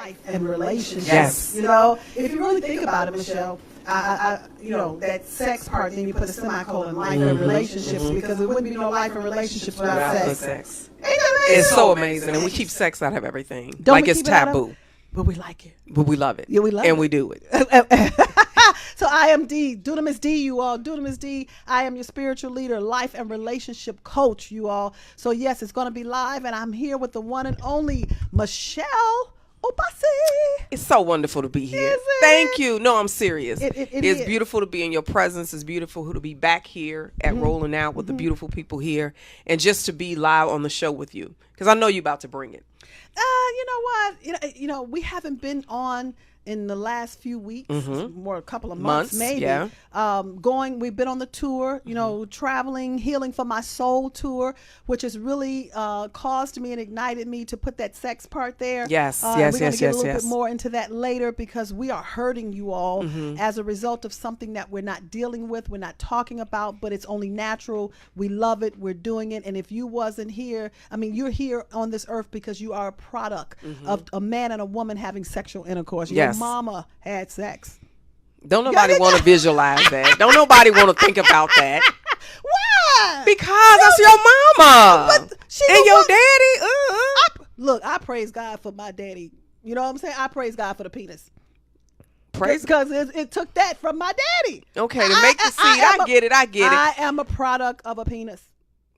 life and relationships. Yes. You know, if you really think about it, Michelle, that sex part, then you put a semicolon, life and relationships, because there wouldn't be no life and relationships without sex. Ain't that amazing? It's so amazing, and we keep sex out of everything. Don't like we it's keep it out of- taboo, But we like it. but we love it. Yeah, we love and it. we do it. So I am Dee, Dunamis D, you all. Dunamis D. I am your spiritual leader, life and relationship coach, you all. So yes, it's going to be live, and I'm here with the one and only Michelle Obasi. It's so wonderful to be here. Is it? Thank you. No, I'm serious. It It's is. beautiful to be in your presence. It's beautiful to be back here at Rolling Out with the beautiful people here, and just to be live on the show with you, because I know you're about to bring it. You know what? You know, we haven't been on in the last few weeks, more a couple of months maybe. Yeah. We've been on the tour, you know, traveling, Healing for My Soul tour, which has really caused me and ignited me to put that sex part there. Yes, We're yes, going to get a little yes. bit more into that later, because we are hurting you all as a result of something that we're not dealing with, we're not talking about, but it's only natural. We love it, we're doing it, and if you wasn't here, I mean, you're here on this earth because you are a product of a man and a woman having sexual intercourse. Yes. Your mama had sex. Don't nobody want to visualize that. Don't nobody want to think about that. Why? Because that's your mama But she and the your one- daddy. Look, I praise God for my daddy. You know what I'm saying? I praise God for the penis. Praise. Because it took that from my daddy. Okay, to make the seed. I get it. I am a product of a penis.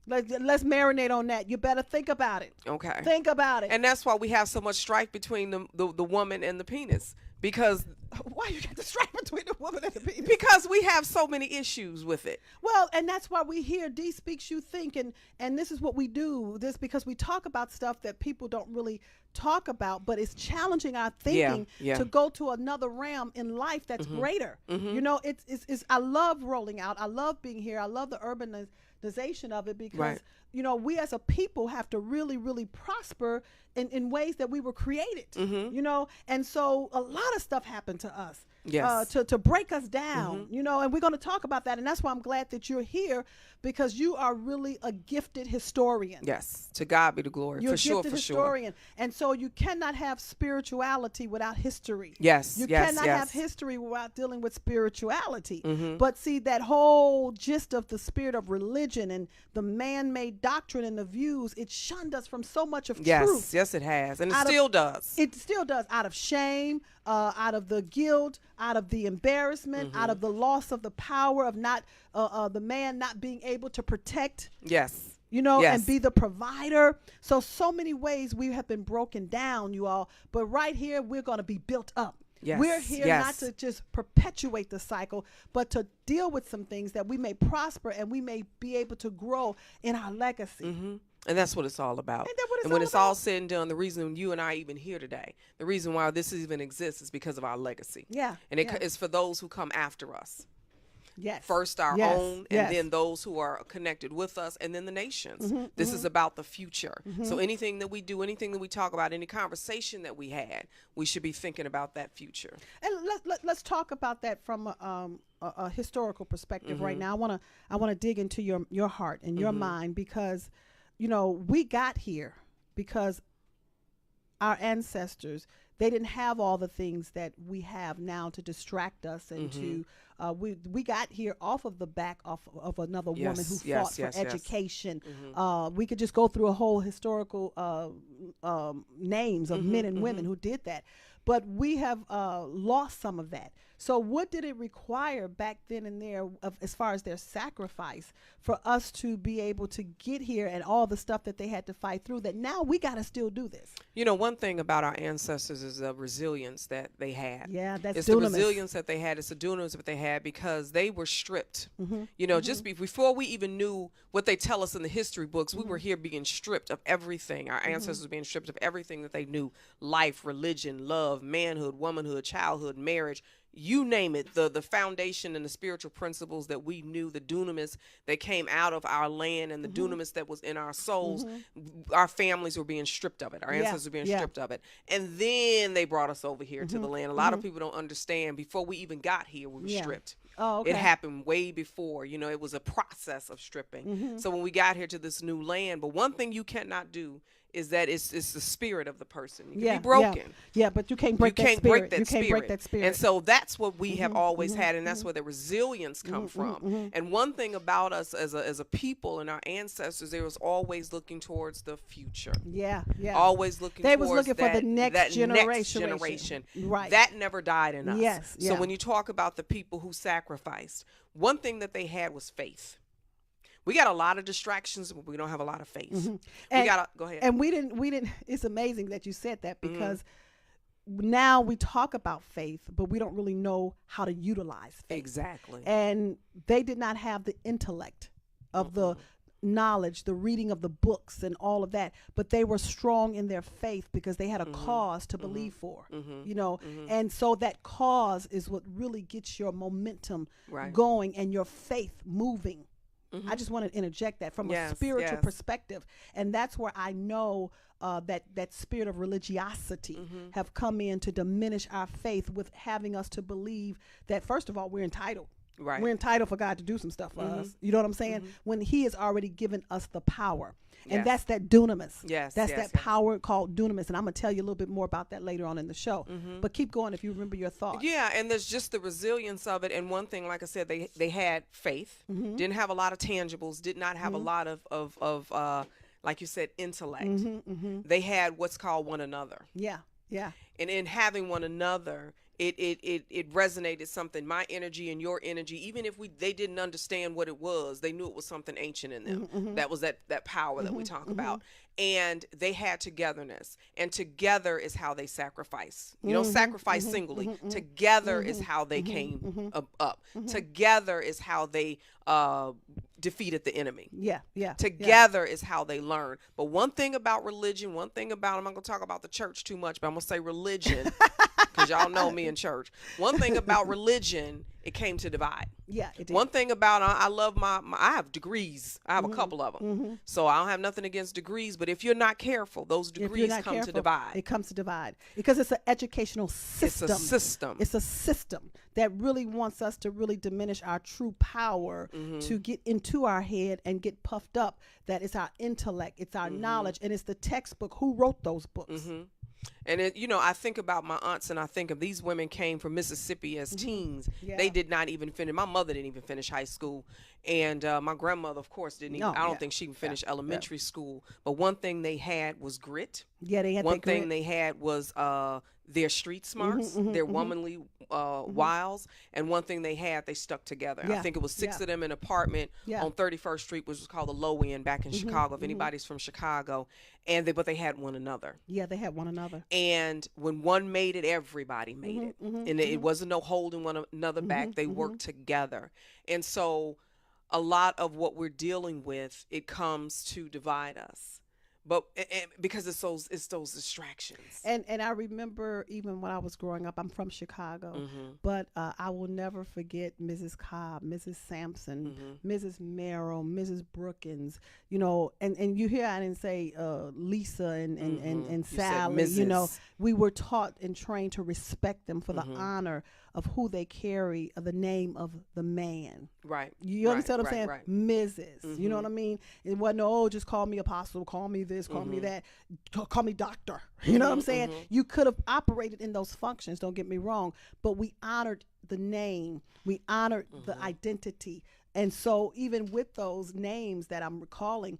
Let's marinate on that. You better think about it. Okay. Think about it. And that's why we have so much strife between the woman and the penis. Because Why you got the strife between the woman and the penis? because we have so many issues with it. Well, and that's why we hear D Speaks You Think, and this is what we do. This because we talk about stuff that people don't really talk about, but it's challenging our thinking yeah. to go to another realm in life that's greater. You know, it's I love rolling out. I love being here. I love the urbanization of it, because Right. you know, we as a people have to really, really prosper in ways that we were created, you know, and so a lot of stuff happened to us. Yes. To break us down, you know, and we're going to talk about that. And that's why I'm glad that you're here, because you are really a gifted historian. Yes. To God be the glory. You're For a sure, gifted for sure. historian. And so you cannot have spirituality without history. Yes, You yes, cannot yes. have history without dealing with spirituality. But see, that whole gist of the spirit of religion and the man-made doctrine and the views, it shunned us from so much of Yes, truth. yes, it has. And it Out of- still does. It still does, out of shame, out of the guilt, out of the embarrassment, out of the loss of the power of not the man not being able to protect, Yes. you know, Yes. and be the provider. So many ways we have been broken down, you all. But right here, we're going to be built up. Yes, We're here yes. not to just perpetuate the cycle, but to deal with some things that we may prosper and we may be able to grow in our legacy. And that's what it's all about. Ain't that what it's and when all it's all about? said and done, the reason you and I even here today, the reason why this even exists is because of our legacy. Yeah, And it yeah. is for those who come after us. Yes. First our Yes, own, and yes. then those who are connected with us, and then the nations. This is about the future. So anything that we do, anything that we talk about, any conversation that we had, we should be thinking about that future. And let's talk about that from a historical perspective right now. I want to dig into your heart and your mind, because you know, we got here because our ancestors, they didn't have all the things that we have now to distract us and to we got here off of the back of another woman who fought for education. We could just go through a whole historical names of men and women who did that, but we have lost some of that. So what did it require back then and there as far as their sacrifice for us to be able to get here, and all the stuff that they had to fight through, that now we got to still do this? You know, one thing about our ancestors is the resilience that they had. Yeah, that's it's dunamis. the resilience that they had. It's the dunamis that they had, because they were stripped. You know, just before we even knew what they tell us in the history books, we were here being stripped of everything. Our ancestors were being stripped of everything that they knew: life, religion, love, manhood, womanhood, childhood, marriage. You name it, the foundation and the spiritual principles that we knew, the dunamis that came out of our land and the dunamis that was in our souls, our families were being stripped of it. Our ancestors were being stripped of it. And then they brought us over here to the land. A lot of people don't understand, before we even got here, we were stripped. Oh, okay. It happened way before. You know, it was a process of stripping. So when we got here to this new land, but one thing you cannot do is that it's the spirit of the person. You can be broken. Yeah, but you can't break You that can't spirit. break that You can't spirit. break that spirit. And so that's what we have always had, and that's where the resilience come from. And one thing about us as a people and our ancestors, they was always looking towards the future. Yeah. Always looking They towards was looking for the next generation. Right. That never died in us. Yes. So when you talk about the people who sacrificed, one thing that they had was faith. We got a lot of distractions, but we don't have a lot of faith. Go ahead. And we didn't. It's amazing that you said that, because now we talk about faith, but we don't really know how to utilize faith. Exactly. And they did not have the intellect of the knowledge, the reading of the books and all of that, but they were strong in their faith because they had a cause to believe for, you know. And so that cause is what really gets your momentum going and your faith moving. I just want to interject that from a spiritual perspective. And that's where I know that spirit of religiosity have come in to diminish our faith, with having us to believe that, first of all, we're entitled. Right. We're entitled for God to do some stuff for us. You know what I'm saying? When he has already given us the power. And that's that dunamis. That's that power called dunamis. And I'm going to tell you a little bit more about that later on in the show. But keep going if you remember your thoughts. Yeah, and there's just the resilience of it. And one thing, like I said, they had faith, didn't have a lot of tangibles, did not have a lot of like you said, intellect. They had what's called one another. Yeah. And in having one another, it resonated something. My energy and your energy, even if they didn't understand what it was, they knew it was something ancient in them. That was that power that we talk about. And they had togetherness, and together is how they sacrifice. You don't sacrifice singly. Together is how they came up. Together is how they defeated the enemy. Together is how they learn. But one thing about religion, I'm not going to talk about the church too much, but I'm going to say religion, because y'all know me in church. One thing about religion, it came to divide. Yeah, it did. One thing about, I love I have degrees. I have a couple of them. So I don't have nothing against degrees, but if you're not careful, those degrees come to divide. It comes to divide because it's an educational system. It's a system. It's a system that really wants us to really diminish our true power, to get into our head and get puffed up. That it's our intellect, it's our knowledge, and it's the textbook. Who wrote those books? And I think about my aunts, and I think of these women came from Mississippi as teens. They did not even finish. My mother didn't even finish high school, and my grandmother, of course, didn't even. I don't think she even finished elementary school. But one thing they had was grit. Yeah, they had one thing they had was their street smarts, their womanly wiles, and one thing they stuck together. I think it was 6 of them in an apartment on 31st Street, which was called the Low End back in Chicago. If anybody's from Chicago, but they had one another. Yeah, they had one another. And when one made it, everybody made it, and it wasn't no holding one another back. They worked together, and so a lot of what we're dealing with, it comes to divide us. But because it's those distractions. And I remember even when I was growing up, I'm from Chicago, but I will never forget Mrs. Cobb, Mrs. Sampson, Mrs. Merrill, Mrs. Brookins, you know, and you hear I didn't say Lisa and Sally, you know, we were taught and trained to respect them for the honor of who they carry, of the name of the man. Right. You understand what I'm saying? Right. Mrs. You know what I mean? It wasn't, just call me apostle, call me this, call me that, call me doctor. You know what I'm saying? You could have operated in those functions, don't get me wrong, but we honored the name. We honored the identity. And so even with those names that I'm recalling,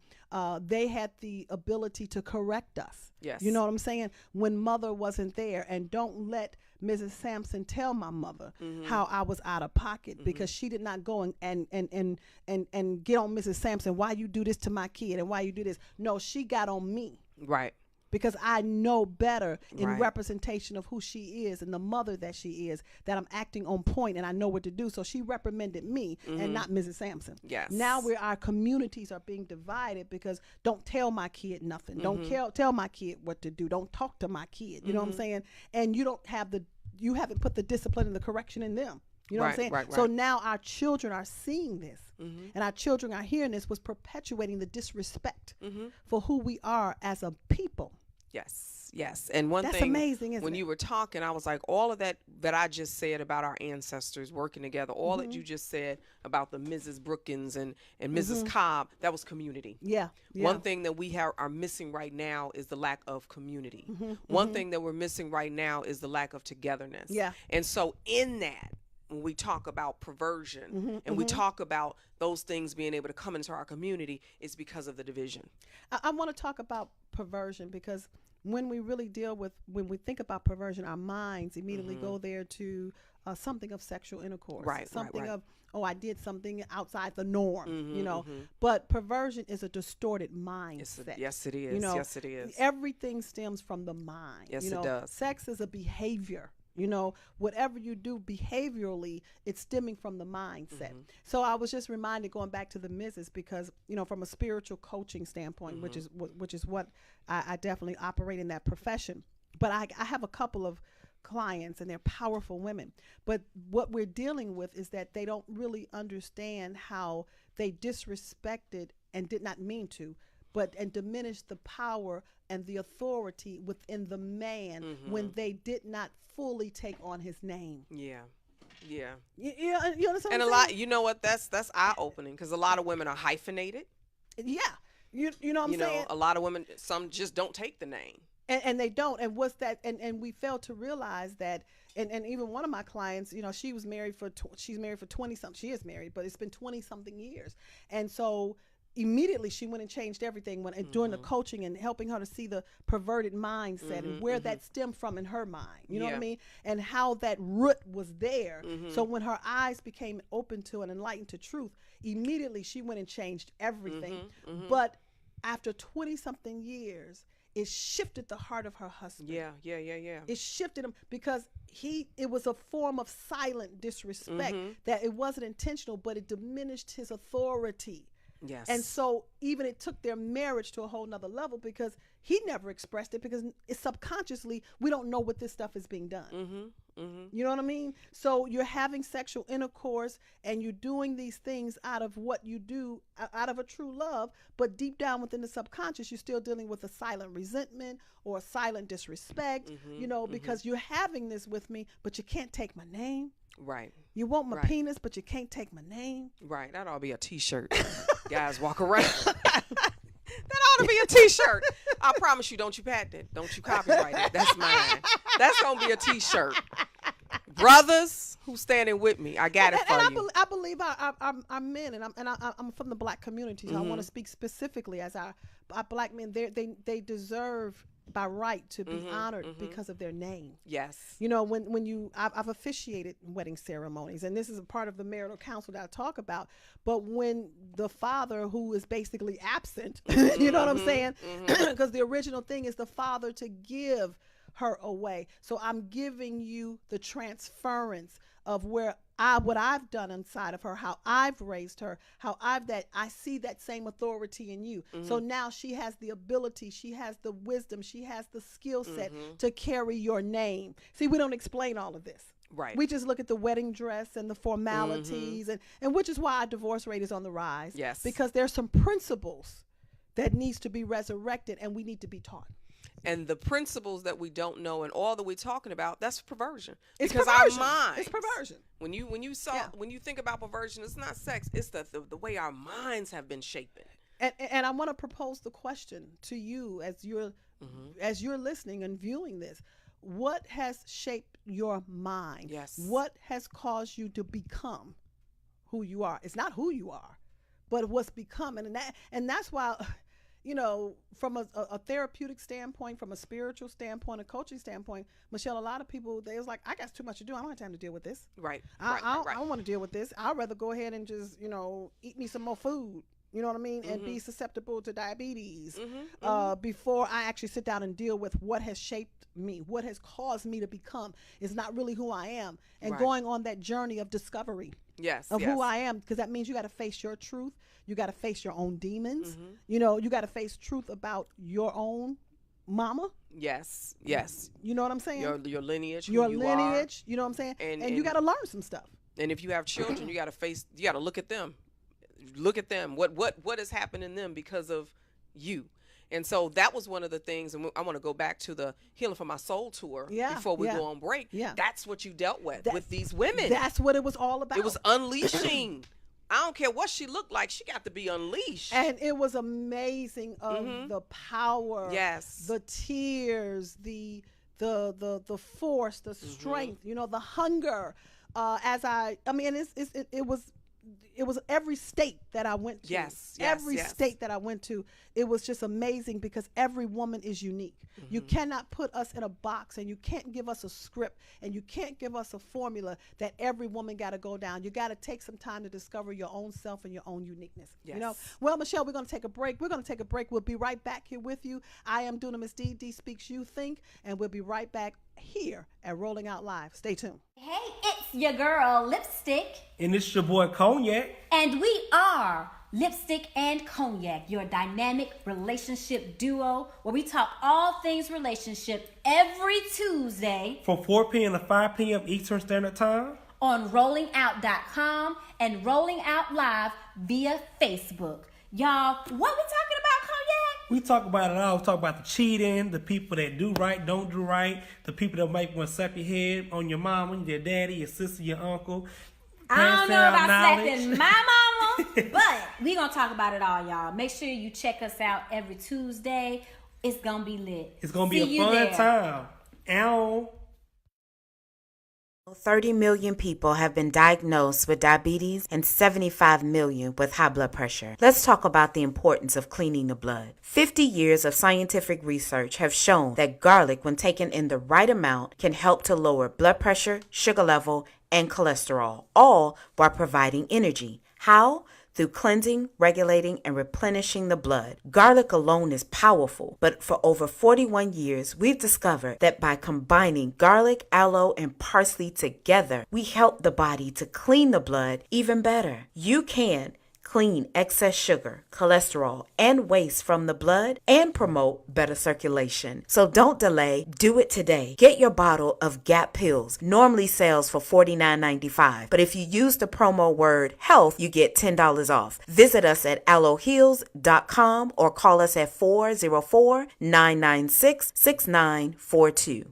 they had the ability to correct us. Yes. You know what I'm saying? When mother wasn't there, and don't let Mrs. Sampson tell my mother how I was out of pocket, because she did not go and get on Mrs. Sampson, why you do this to my kid and why you do this. No, she got on me. Right. Because I know better in representation of who she is and the mother that she is, that I'm acting on point and I know what to do. So she reprimanded me and not Mrs. Sampson. Yes. Now our communities are being divided because don't tell my kid nothing. Don't tell my kid what to do. Don't talk to my kid. You know what I'm saying? And you haven't put the discipline and the correction in them. You know what I'm saying? Right. So now our children are seeing this, and our children are hearing this, was perpetuating the disrespect for who we are as a people. Yes. Yes. And one That's thing, amazing, isn't when it? you were talking, I was like, all of that I just said about our ancestors working together, all that you just said about the Mrs. Brookins and Mrs. Cobb, that was community. Yeah. One thing that we are missing right now is the lack of community. One thing that we're missing right now is the lack of togetherness. Yeah. And so in that, when we talk about perversion and we talk about those things being able to come into our community, it's because of the division. I want to talk about perversion because when we really when we think about perversion, our minds immediately go there to something of sexual intercourse. Right, something right. of, oh, I did something outside the norm, you know. But perversion is a distorted mindset. Yes, it is. You know, yes, it is. Everything stems from the mind. Yes, you know, it does. Sex is a behavior. You know, whatever you do behaviorally, it's stemming from the mindset. So I was just reminded, going back to the Mrs., because, you know, from a spiritual coaching standpoint, which is what I definitely operate in that profession. But I have a couple of clients, and they're powerful women. But what we're dealing with is that they don't really understand how they disrespected, and did not mean to, and diminished the power and the authority within the man when they did not fully take on his name. Yeah. Yeah. You understand? And a lot, you know what? That's eye opening, because a lot of women are hyphenated. Yeah. You know what I'm saying? A lot of women, some just don't take the name. And they don't. And what's that? And we fail to realize that. And even one of my clients, you know, she's married for 20 something. She is married, but it's been 20 something years. And so immediately she went and changed everything during the coaching and helping her to see the perverted mindset and where that stemmed from in her mind. You know what I mean? And how that root was there. So when her eyes became open to and enlightened to truth, immediately she went and changed everything. But after 20 something years, it shifted the heart of her husband. Yeah. It shifted him because it was a form of silent disrespect that it wasn't intentional, but it diminished his authority. Yes. And so even it took their marriage to a whole nother level, because he never expressed it, because it's subconsciously, we don't know what this stuff is being done. You know what I mean? So you're having sexual intercourse and you're doing these things out of what you do, out of a true love, but deep down within the subconscious, you're still dealing with a silent resentment or a silent disrespect, you know, because you're having this with me, but you can't take my name. Right. You want my penis, but you can't take my name. Right. That ought to be a t-shirt. Guys walk around. That ought to be a t-shirt. I promise you, don't you patent it. Don't you copyright it. That's mine. That's going to be a t-shirt. Brothers who's standing with me, I got it for you. I believe our men, and I'm from the Black community, so I want to speak specifically as our Black men. They deserve by right to be honored because of their name. Yes. You know, I've officiated wedding ceremonies, and this is a part of the marital counsel that I talk about. But when the father, who is basically absent, you know what I'm saying? Because the original thing is the father to give her away. So I'm giving you the transference of what I've done inside of her, how I've raised her, how I see that same authority in you. So now she has the ability, she has the wisdom, she has the skill set to carry your name. See, we don't explain all of this. Right. We just look at the wedding dress and the formalities, and which is why our divorce rate is on the rise. Yes. Because there's some principles that needs to be resurrected, and we need to be taught. And the principles that we don't know and all that we're talking about, that's perversion. It's because perversion. our minds, it's perversion. When you think about perversion, it's not sex. It's the way our minds have been shaped. And I want to propose the question to you as you're listening and viewing this. What has shaped your mind? Yes. What has caused you to become who you are? It's not who you are, but what's become. And that's why, you know, from a therapeutic standpoint, from a spiritual standpoint, a coaching standpoint, Michelle, a lot of people, they was like, I got too much to do. I don't have time to deal with this. Right. I don't want to deal with this. I'd rather go ahead and just, you know, eat me some more food. You know what I mean? And be susceptible to diabetes before I actually sit down and deal with what has shaped me, what has caused me to become. Is not really who I am. And going on that journey of discovery of who I am, because that means you got to face your truth. You got to face your own demons. You know, you got to face truth about your own mama. Yes. You know what I'm saying? Your lineage. Your lineage. You know what I'm saying? And you got to learn some stuff. And if you have children, you got to look at them. Look at them. What has happened in them because of you? And so that was one of the things, and I want to go back to the Healing for My Soul tour before we go on break. That's what you dealt with these women. That's what it was all about. It was unleashing. I don't care what she looked like. She got to be unleashed. And it was amazing of the power, the tears, the force, the strength, you know, the hunger. It was every state that I went to. Every state that I went to, it was just amazing because every woman is unique. You cannot put us in a box, and you can't give us a script, and you can't give us a formula that every woman got to go down. You got to take some time to discover your own self and your own uniqueness. You know. Well, Michelle, we're going to take a break. We'll be right back here with you. I am Dunamis Dee. Dee Speaks You Think, and we'll be right back here at Rolling Out Live. Stay tuned. Hey, it's your girl, Lipstick. And it's your boy, Cognac. And we are Lipstick and Cognac, your dynamic relationship duo, where we talk all things relationship every Tuesday from 4 p.m. to 5 p.m. Eastern Standard Time on rollingout.com and Rolling Out Live via Facebook. Y'all, what we talking about, Cognac? We talk about it all. We talk about the cheating, the people that do right, don't do right, the people that might want to slap your head on your mama, your daddy, your sister, your uncle. I don't know about slapping my mama, but we gonna talk about it all, y'all. Make sure you check us out every Tuesday. It's gonna be lit. It's gonna be a fun time. Ow. 30 million people have been diagnosed with diabetes and 75 million with high blood pressure. Let's talk about the importance of cleaning the blood. 50 years of scientific research have shown that garlic, when taken in the right amount, can help to lower blood pressure, sugar level, and cholesterol, all while providing energy. How? Through cleansing, regulating, and replenishing the blood. Garlic alone is powerful, but for over 41 years, we've discovered that by combining garlic, aloe, and parsley together, we help the body to clean the blood even better. You can clean excess sugar, cholesterol, and waste from the blood and promote better circulation. So don't delay. Do it today. Get your bottle of GAP pills. Normally sells for $49.95, but if you use the promo word HEALTH, you get $10 off. Visit us at aloeheals.com or call us at 404-996-6942.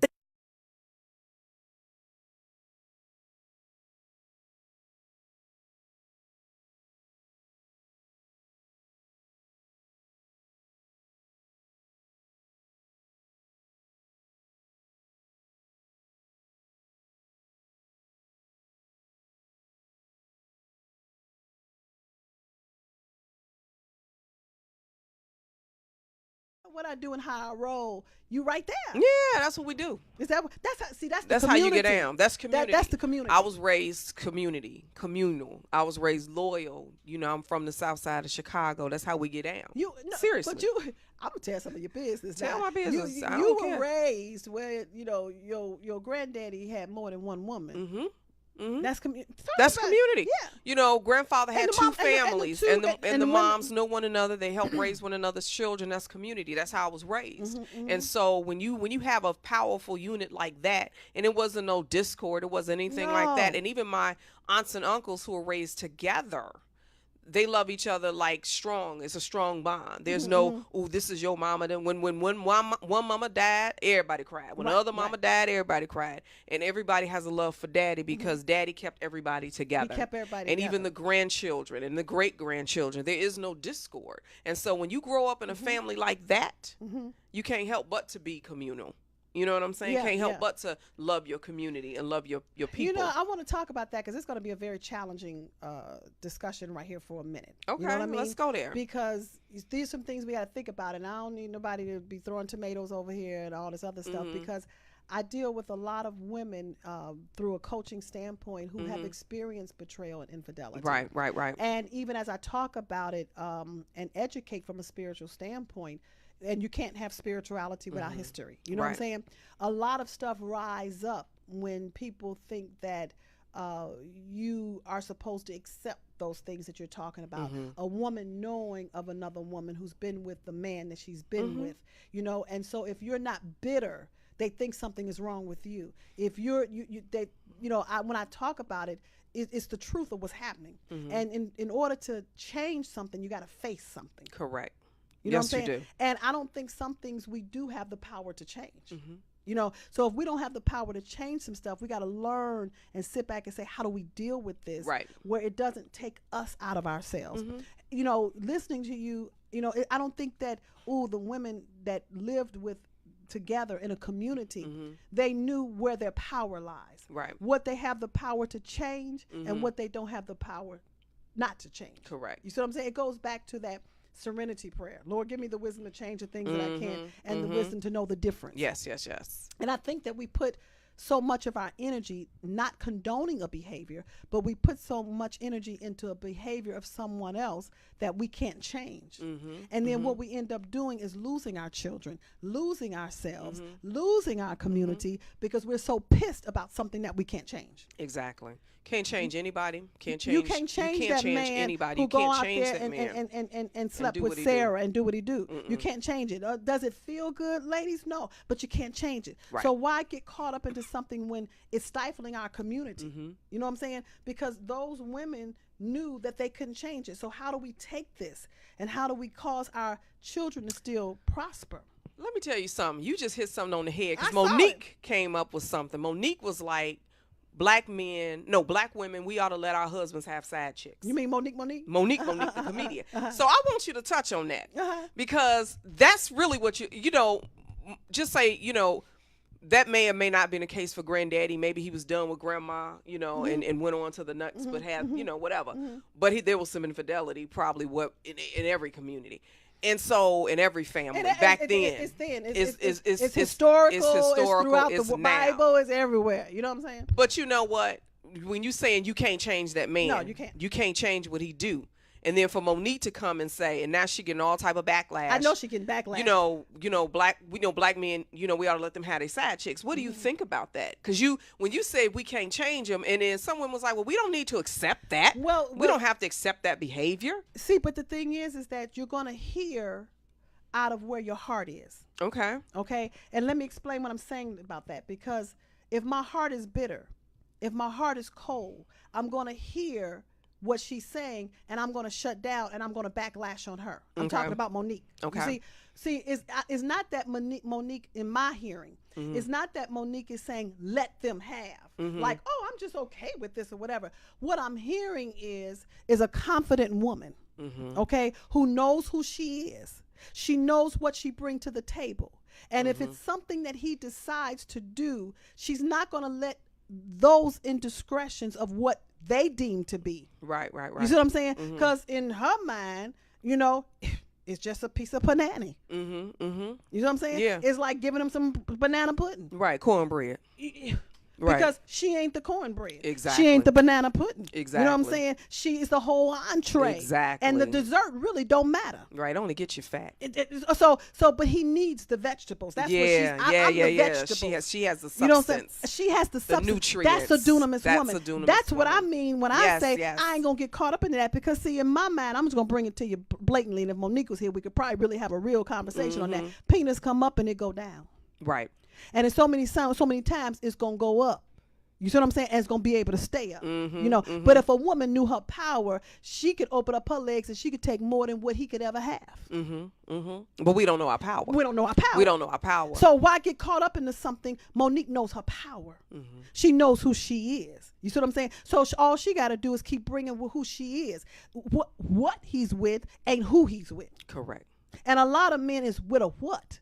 What I do and how I roll, you right there. Yeah, that's what we do. Is that that's how, see that's the that's community. How you get down. That's community. That's the community. I was raised communal. I was raised loyal. You know, I'm from the South Side of Chicago. That's how we get down. Seriously. But I'm gonna tell some of your business. Tell my business. You were raised where your granddaddy had more than one woman. Mm-hmm. Mm-hmm. That's community. Yeah. You know, grandfather had two families, and the moms know one another. They help raise one another's children. That's community. That's how I was raised. And so when you have a powerful unit like that, and it wasn't no discord, it wasn't anything like that. And even my aunts and uncles who were raised together, they love each other like strong. It's a strong bond. There's no, this is your mama. Then when one mama died, everybody cried. When the other mama died, everybody cried. And everybody has a love for daddy because daddy kept everybody together. He kept everybody and together. Even the grandchildren and the great-grandchildren. There is no discord. And so when you grow up in a family like that, you can't help but to be communal. You know what I'm saying? Can't help but to love your community and love your people. You know, I want to talk about that because it's going to be a very challenging discussion right here for a minute. Okay, you know what I mean? Let's go there. Because there's some things we got to think about, and I don't need nobody to be throwing tomatoes over here and all this other stuff because I deal with a lot of women through a coaching standpoint who have experienced betrayal and infidelity. Right. And even as I talk about it and educate from a spiritual standpoint, and you can't have spirituality without history. You know what I'm saying? A lot of stuff rise up when people think that you are supposed to accept those things that you're talking about. A woman knowing of another woman who's been with the man that she's been with, you know, and so if you're not bitter, they think something is wrong with you. If when I talk about it, it's the truth of what's happening. And in order to change something, you got to face something. Correct. You know yes, what I'm saying? you do. And I don't think some things we do have the power to change. You know, so if we don't have the power to change some stuff, we got to learn and sit back and say, how do we deal with this? Right. Where it doesn't take us out of ourselves. You know, listening to you, you know, I don't think that, the women that lived together in a community, they knew where their power lies. Right. What they have the power to change and what they don't have the power not to change. Correct. You see what I'm saying? It goes back to that serenity prayer. Lord, give me the wisdom to change the things that I can and the wisdom to know the difference. Yes, yes, yes. And I think that we put so much of our energy not condoning a behavior, but we put so much energy into a behavior of someone else that we can't change. And then what we end up doing is losing our children, losing ourselves, losing our community because we're so pissed about something that we can't change. Exactly. Can't change anybody. Can't change. You can't change that man anybody. who You go can't out change there that man. and slept do with what he Sarah and do what he do. You can't change it. Does it feel good, ladies? No, but you can't change it. Right. So why get caught up into something when it's stifling our community? You know what I'm saying? Because those women knew that they couldn't change it. So how do we take this and how do we cause our children to still prosper? Let me tell you something. You just hit something on the head because I saw Monique came up with something. Monique was like, black women, we ought to let our husbands have side chicks. You mean Monique? Monique, the comedian. So I want you to touch on that because that's really what just say, that may or may not be the case for granddaddy. Maybe he was done with grandma, and went on to the nuts, but had, whatever. But there was some infidelity probably in every community. And so in every family back then, it's historical. It's throughout the Bible. It's everywhere. You know what I'm saying? But you know what? When you saying you can't change that man, no, you can't. You can't change what he do. And then for Monique to come and say, and now she getting all type of backlash. I know she getting backlash. Black men, we ought to let them have their side chicks. What do you think about that? Because when you say we can't change them, and then someone was like, well, we don't need to accept that. Well, we don't have to accept that behavior. See, but the thing is that you're going to hear out of where your heart is. Okay. Okay. And let me explain what I'm saying about that. Because if my heart is bitter, if my heart is cold, I'm going to hear what she's saying and I'm going to shut down and I'm going to backlash on her. I'm talking about Monique. Okay. You see, it's not that Monique in my hearing. It's not that Monique is saying let them have like, oh, I'm just okay with this or whatever. What I'm hearing is a confident woman, okay, who knows who she is. She knows what she brings to the table. And if it's something that he decides to do, she's not going to let those indiscretions of what they deem to be. Right. You see what I'm saying? Because in her mind, it's just a piece of panani. You know what I'm saying? Yeah. It's like giving them some banana pudding. Right, cornbread. Because Right. she ain't the cornbread. Exactly. She ain't the banana pudding. Exactly. You know what I'm saying? She is the whole entree. Exactly. And the dessert really don't matter. Right, only get you fat. But he needs the vegetables. That's what she's. I'm the vegetables. She has the substance. You know what I'm saying? She has the substance. nutrients. That's a dunamis woman. That's what I woman. mean when I say I ain't gonna get caught up in that, because see, in my mind, I'm just gonna bring it to you blatantly. And if Monique was here, we could probably really have a real conversation on that. Penis come up and it go down. Right. And it's so many times it's gonna go up. You see what I'm saying? And it's going to be able to stay up, But if a woman knew her power, she could open up her legs and she could take more than what he could ever have. But we don't know our power. We don't know our power. We don't know our power. So why get caught up into something? Monique knows her power. She knows who she is. You see what I'm saying? So all she got to do is keep bringing who she is. What he's with ain't who he's with. Correct. And a lot of men is with a what?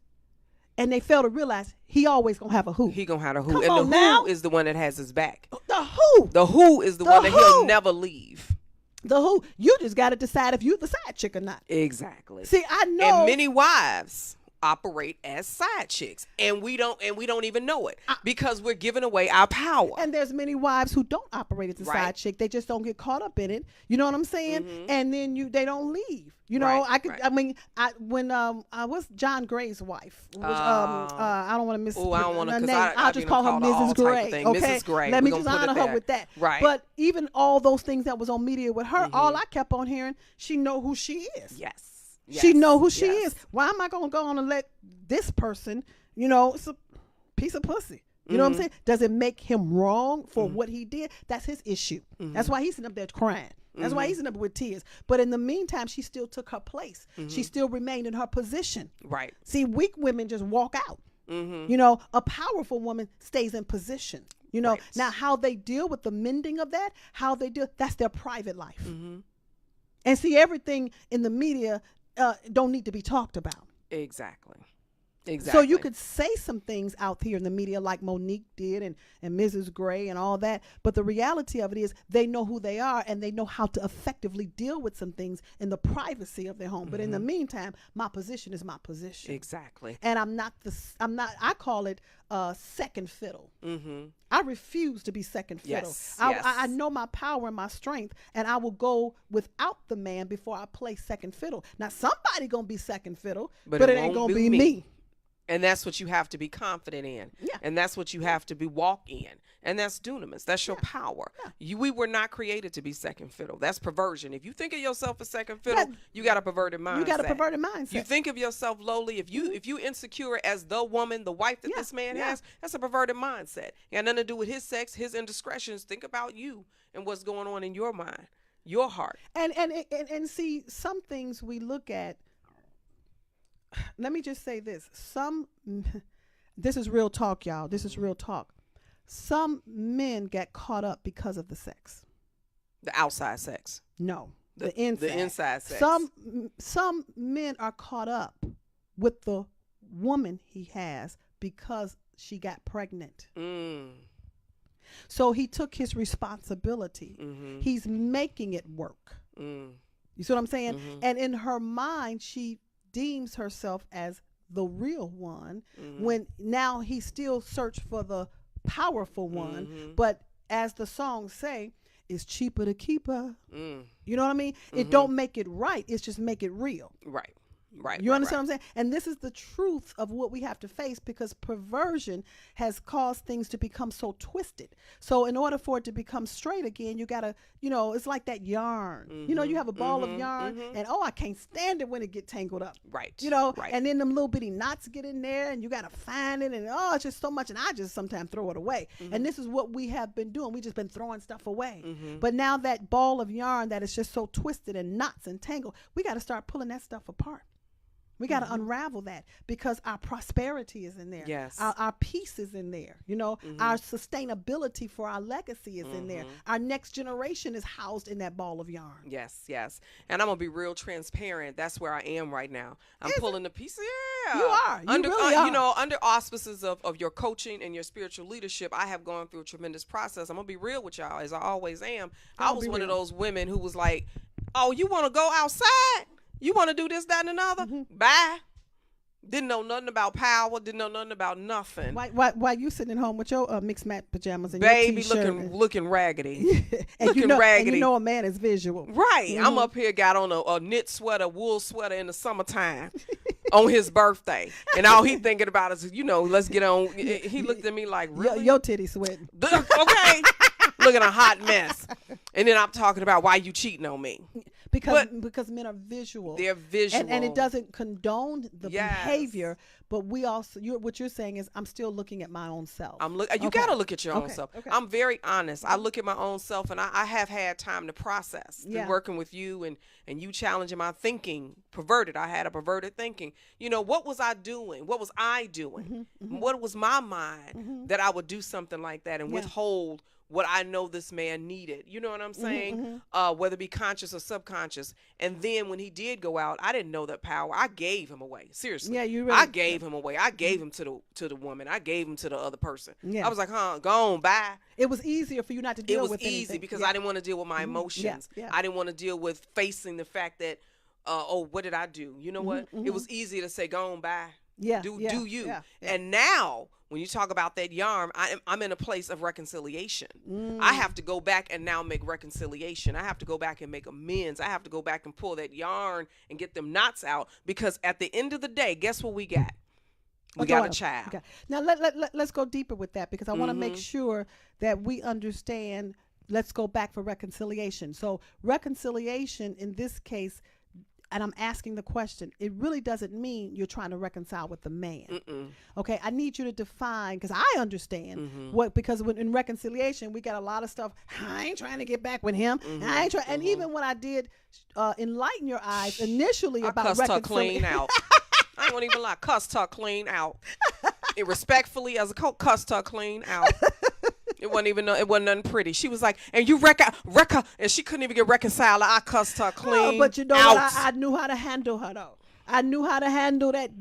And they fail to realize he always gonna have a who. He gonna have a who. Come and on the now. who is the one that has his back. The who. The who is the one that he'll never leave. The who. You just got to decide if you're the side chick or not. Exactly. See, I know. And many wives operate as side chicks, and we don't even know it because we're giving away our power. And there's many wives who don't operate as a side chick. They just don't get caught up in it. You know what I'm saying? And then they don't leave. You know, when I was John Gray's wife, which, I don't want to miss her name. I'll just call her Mrs. Gray. Okay, Mrs. Gray. Let me just honor her with that. Right. But even all those things that was on media with her, all I kept on hearing, she know who she is. Yes. She know who she is. Why am I going to go on and let this person, it's a piece of pussy. You know what I'm saying? Does it make him wrong for what he did? That's his issue. That's why he's sitting up there crying. That's why he's in up with tears. But in the meantime, she still took her place. She still remained in her position. Right. See, weak women just walk out. You know, a powerful woman stays in position. You know, now how they deal with the mending of that, how they do, that's their private life. And see, everything in the media don't need to be talked about. Exactly. So you could say some things out here in the media like Monique did and Mrs. Gray and all that. But the reality of it is they know who they are and they know how to effectively deal with some things in the privacy of their home. But in the meantime, my position is my position. Exactly. And I call it second fiddle. I refuse to be second fiddle. Yes. I know my power and my strength, and I will go without the man before I play second fiddle. Now, somebody going to be second fiddle, but it ain't going to be me. And that's what you have to be confident in. Yeah. And that's what you have to walk in. And that's dunamis. That's your power. Yeah. We were not created to be second fiddle. That's perversion. If you think of yourself as second fiddle, you got a perverted mindset. You got a perverted mindset. You think of yourself lowly. If you insecure as the woman, the wife that this man has, that's a perverted mindset. It got nothing to do with his sex, his indiscretions. Think about you and what's going on in your mind, your heart. And see, some things we look at. Let me just say this. This is real talk, y'all. This is real talk. Some men get caught up because of the sex. The outside sex. No, the inside. The inside sex. Some men are caught up with the woman he has because she got pregnant. So he took his responsibility. He's making it work. You see what I'm saying? And in her mind, she deems herself as the real one when now he still searched for the powerful one. But as the songs say, it's cheaper to keep her. You know what I mean? It don't make it right. It's just make it real. Right. Right. You understand what I'm saying? And this is the truth of what we have to face because perversion has caused things to become so twisted. So in order for it to become straight again, you got to, it's like that yarn. You have a ball of yarn and, I can't stand it when it get tangled up. Right. Right. And then them little bitty knots get in there and you got to find it and, it's just so much. And I just sometimes throw it away. And this is what we have been doing. We just been throwing stuff away. But now that ball of yarn that is just so twisted and knots and tangled, we got to start pulling that stuff apart. We got to unravel that because our prosperity is in there. Yes. Our peace is in there. Our sustainability for our legacy is in there. Our next generation is housed in that ball of yarn. Yes, yes. And I'm going to be real transparent. That's where I am right now. I'm pulling the pieces. Yeah. You are. You really are. Under auspices of your coaching and your spiritual leadership, I have gone through a tremendous process. I'm going to be real with y'all, as I always am. I was one of those women who was like, oh, you want to go outside? You want to do this, that, and another? Bye. Didn't know nothing about power. Didn't know nothing about nothing. Why you sitting at home with your mixed match pajamas and baby your t-shirt looking raggedy, and raggedy. And a man is visual, right? I'm up here got on a knit sweater, wool sweater in the summertime on his birthday, and all he thinking about is let's get on. He looked at me like, really? Your titty sweating. Okay, looking a hot mess, and then I'm talking about why you cheating on me. Because men are visual. They're visual. And it doesn't condone the behavior, but we also, what you're saying is I'm still looking at my own self. You got to look at your own self. Okay. I'm very honest. I look at my own self, and I have had time to process through working with you and you challenging my thinking. Perverted. I had a perverted thinking. What was I doing? What was I doing? What was my mind that I would do something like that and withhold what I know this man needed. You know what I'm saying? Whether it be conscious or subconscious. And then when he did go out, I didn't know that power. I gave him away. Seriously. Yeah, you really. I gave him away. I gave him to the woman. I gave him to the other person. Yeah. I was like, go on, bye. It was easier for you not to deal with anything. It was easy because I didn't want to deal with my emotions. Yeah. I didn't want to deal with facing the fact that, what did I do? You know what? It was easy to say, go on, bye. Yeah. Do you. Yeah. And now, when you talk about that yarn, I'm in a place of reconciliation. I have to go back and now make reconciliation. I have to go back and make amends. I have to go back and pull that yarn and get them knots out because at the end of the day, guess what we got? We got a child. Okay. Now, let's go deeper with that because I want to make sure that we understand. Let's go back for reconciliation. So reconciliation in this case, and I'm asking the question, it really doesn't mean you're trying to reconcile with the man. Okay, I need you to define, because I understand because in reconciliation we got a lot of stuff. I ain't trying to get back with him. I ain't trying. And even when I did enlighten your eyes initially about reconciliation, clean out. I ain't gonna even lie, cussed her clean out. It respectfully as a cussed her clean out. It wasn't nothing pretty. She was like, and you and she couldn't even get reconciled. I cussed her clean. But you know out. what? I knew how to handle her though. I knew how to handle that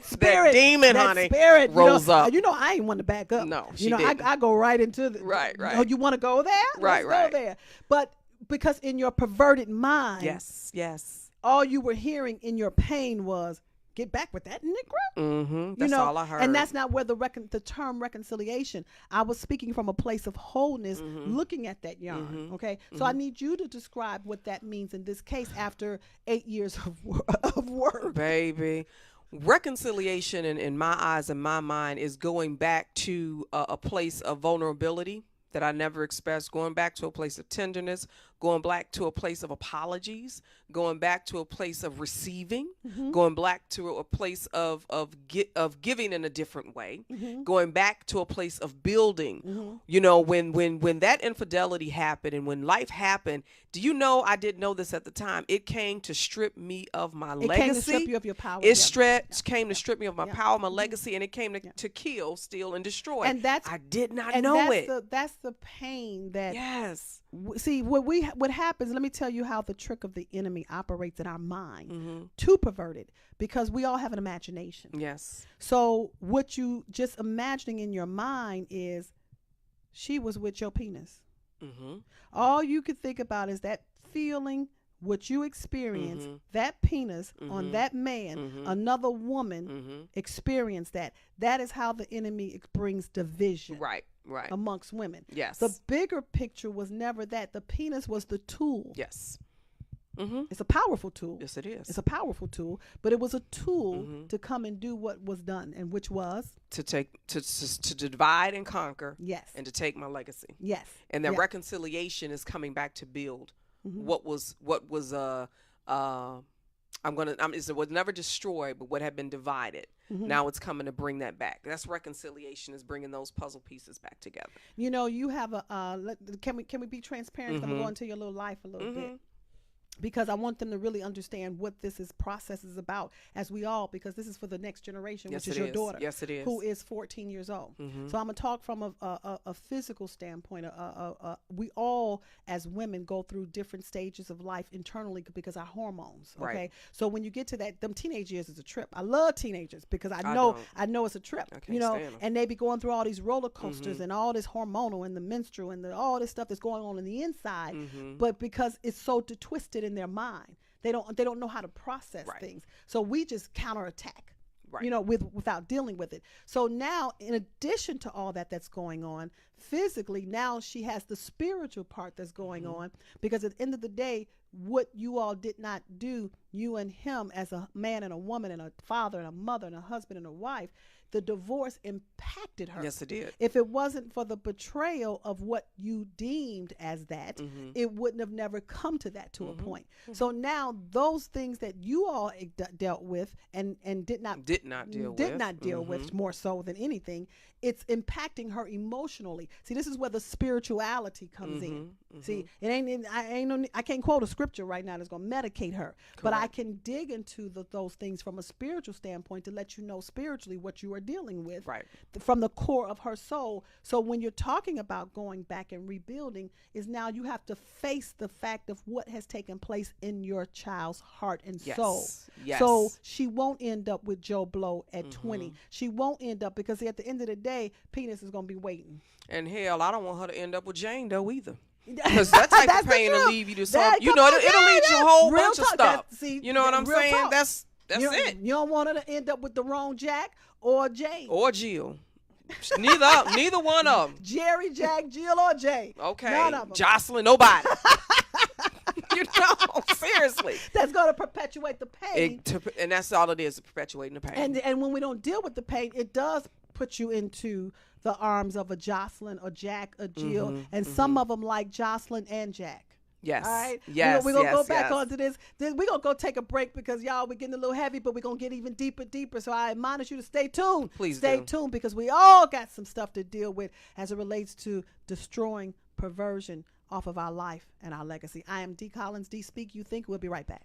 spirit, that demon, that honey, spirit rose up. You know, I ain't want to back up. No, you know, I go right into the right. Oh, you want to go there? Right. Let's go there. But because in your perverted mind, yes, all you were hearing in your pain was, get back with that Negro. That's all I heard. And that's not where the term reconciliation. I was speaking from a place of wholeness, looking at that yarn. Okay, so I need you to describe what that means in this case after 8 years of work. Baby, reconciliation in my eyes and my mind is going back to a place of vulnerability that I never expressed, going back to a place of tenderness, going back to a place of apologies, going back to a place of receiving, going back to a place of giving in a different way, going back to a place of building. You know, when that infidelity happened and when life happened, do you know, I didn't know this at the time, it came to strip me of my legacy. It came to strip you of your power. It came to strip me of my power, my legacy, and it came to kill, steal, and destroy. And that's, I did not know it. That's the pain that. Yes. See, what happens, let me tell you how the trick of the enemy operates in our mind to pervert it, because we all have an imagination. Yes. So what you just imagining in your mind is, she was with your penis. All you could think about is that feeling, what you experienced, that penis on that man, another woman experienced that. That is how the enemy brings division. Right. Amongst women. Yes. The bigger picture was never that. The penis was the tool. Yes. It's a powerful tool. Yes, it is. It's a powerful tool, but it was a tool to come and do what was done, and which was to divide and conquer. Yes. And to take my legacy. Yes. And that reconciliation is coming back to build what was it was never destroyed, but what had been divided. Now it's coming to bring that back. That's reconciliation, is bringing those puzzle pieces back together. You know, you have can we be transparent? I'm going to go into your little life a little bit. Because I want them to really understand what this process is about, as we all, because this is for the next generation, which is your daughter. Yes, it is. Who is 14 years old. So I'm going to talk from a physical standpoint. We all, as women, go through different stages of life internally because our hormones. Okay. Right. So when you get to them teenage years is a trip. I love teenagers because I know it's a trip. You know, and they be going through all these roller coasters and all this hormonal and the menstrual and all this stuff that's going on in the inside. But because it's so twisted in their mind, they don't know how to process things, so we just counterattack, you know, without dealing with it. So now, in addition to all that's going on physically, now she has the spiritual part that's going on, because at the end of the day, what you all did not do, you and him, as a man and a woman and a father and a mother and a husband and a wife, the divorce impacted her. Yes, it did. If it wasn't for the betrayal of what you deemed as that, it wouldn't have never come to that to a point. So now those things that you all dealt with and did not deal with more so than anything, it's impacting her emotionally. See, this is where the spirituality comes in. See, I can't quote a scripture right now that's going to medicate her. Correct. But I can dig into those things from a spiritual standpoint to let you know spiritually what you are dealing with from the core of her soul. So when you're talking about going back and rebuilding, is now you have to face the fact of what has taken place in your child's heart and soul. Yes. So she won't end up with Joe Blow at 20. She won't end up, because at the end of the day, penis is going to be waiting. And hell, I don't want her to end up with Jane Doe either. Because that type of pain will leave you to something. You know, it'll lead you a whole bunch of stuff. You know what I'm saying? Talk. That's it. You don't want her to end up with the wrong Jack or Jane. Or Jill. Neither one of them. Jerry, Jack, Jill, or Jay. Okay. None of them. Jocelyn, nobody. You know, seriously. That's going to perpetuate the pain. And that's all it is, perpetuating the pain. And when we don't deal with the pain, it does put you into the arms of a Jocelyn or Jack or Jill, and some of them like Jocelyn and Jack. Yes. All right. Yes. We're going to go back yes. onto this. We're going to go take a break because, y'all, we're getting a little heavy, but we're going to get even deeper. So I admonish you to stay tuned. Please stay do. tuned because we all got some stuff to deal with as it relates to destroying perversion off of our life and our legacy. I am Dee Collins, Dee Speak You Think. We'll be right back.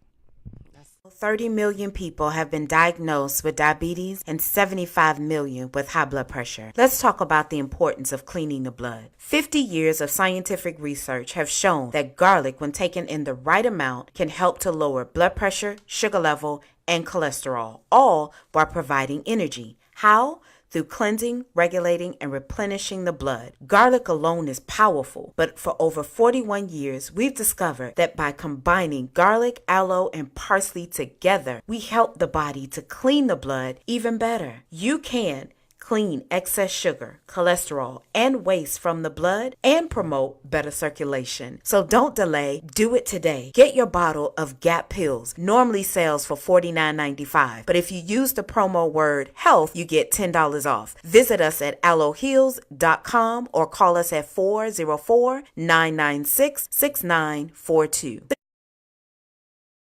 30 million people have been diagnosed with diabetes and 75 million with high blood pressure. Let's talk about the importance of cleaning the blood. 50 years of scientific research have shown that garlic, when taken in the right amount, can help to lower blood pressure, sugar level, and cholesterol, all while providing energy. How? Through cleansing, regulating, and replenishing the blood. Garlic alone is powerful, but for over 41 years, we've discovered that by combining garlic, aloe, and parsley together, we help the body to clean the blood even better. You can clean excess sugar, cholesterol, and waste from the blood and promote better circulation. So don't delay. Do it today. Get your bottle of Gap pills. Normally sells for $49.95, but if you use the promo word health, you get $10 off. Visit us at aloeheals.com or call us at 404-996-6942.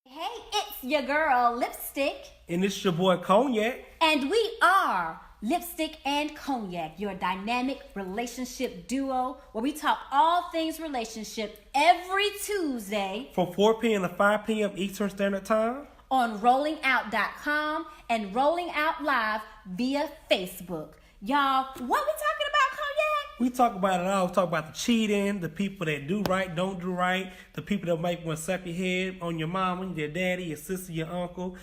Hey, it's your girl, Lipstick. And it's your boy Cognac. And we are Lipstick and Cognac, your dynamic relationship duo, where we talk all things relationship every Tuesday From 4 p.m. to 5 p.m. Eastern Standard Time. on rollingout.com and Rolling Out Live via Facebook. Y'all, what we talking about, Cognac? We talk about it all. We talk about the cheating, the people that do right, don't do right, the people that might want to slap your head on your mama, your daddy, your sister, your uncle.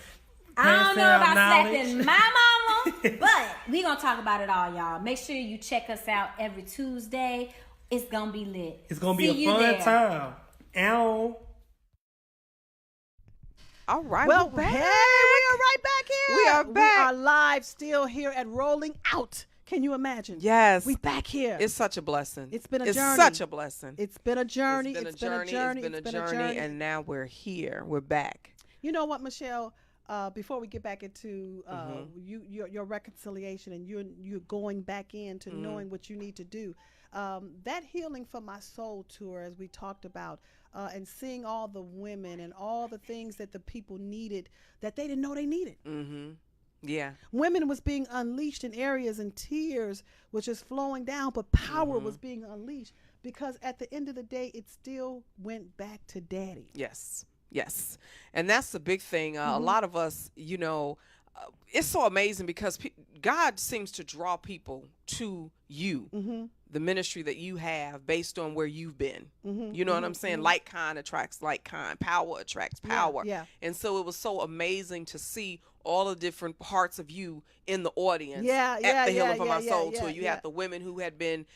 I don't Pass know down about knowledge. slapping my mama, but we gonna talk about it all, y'all. Make sure you check us out every Tuesday. It's gonna be lit. It's going to be See a you fun there. time. Ow. All right. Well, we're hey, back. we are right back here. We are back. We are live still here at Rolling Out. Can you imagine? Yes. We back here. It's such a blessing. It's been a It's journey. such a blessing. It's been a journey. It's been a journey, and now we're here. We're back. You know what, Michelle? Before we get back into your reconciliation and you're going back into knowing what you need to do, that Healing for My Soul tour, as we talked about, and seeing all the women and all the things that the people needed that they didn't know they needed. Mm-hmm. Yeah. Women was being unleashed in areas, and tears was just flowing down, but power was being unleashed, because at the end of the day, it still went back to daddy. Yes. Yes. And that's the big thing. A lot of us, it's so amazing because God seems to draw people to you, the ministry that you have based on where you've been. You know what I'm saying? Like kind attracts like kind. Power attracts power. Yeah. And so it was so amazing to see all the different parts of you in the audience at the Healing for My Soul tour. You had the women who had been,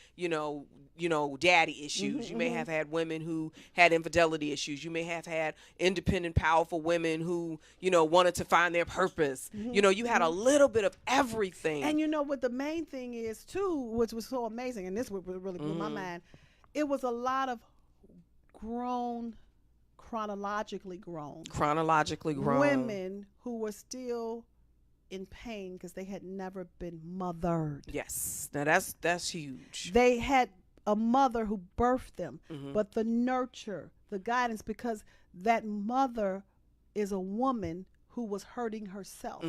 daddy issues. You may have had women who had infidelity issues. You may have had independent, powerful women who, wanted to find their purpose. You had a little bit of everything. And you know what the main thing is too, which was so amazing, and this would really blew my mind. It was a lot of chronologically grown women who were still in pain because they had never been mothered. Yes. Now that's huge. They had a mother who birthed them, but the nurture, the guidance, because that mother is a woman who was hurting herself.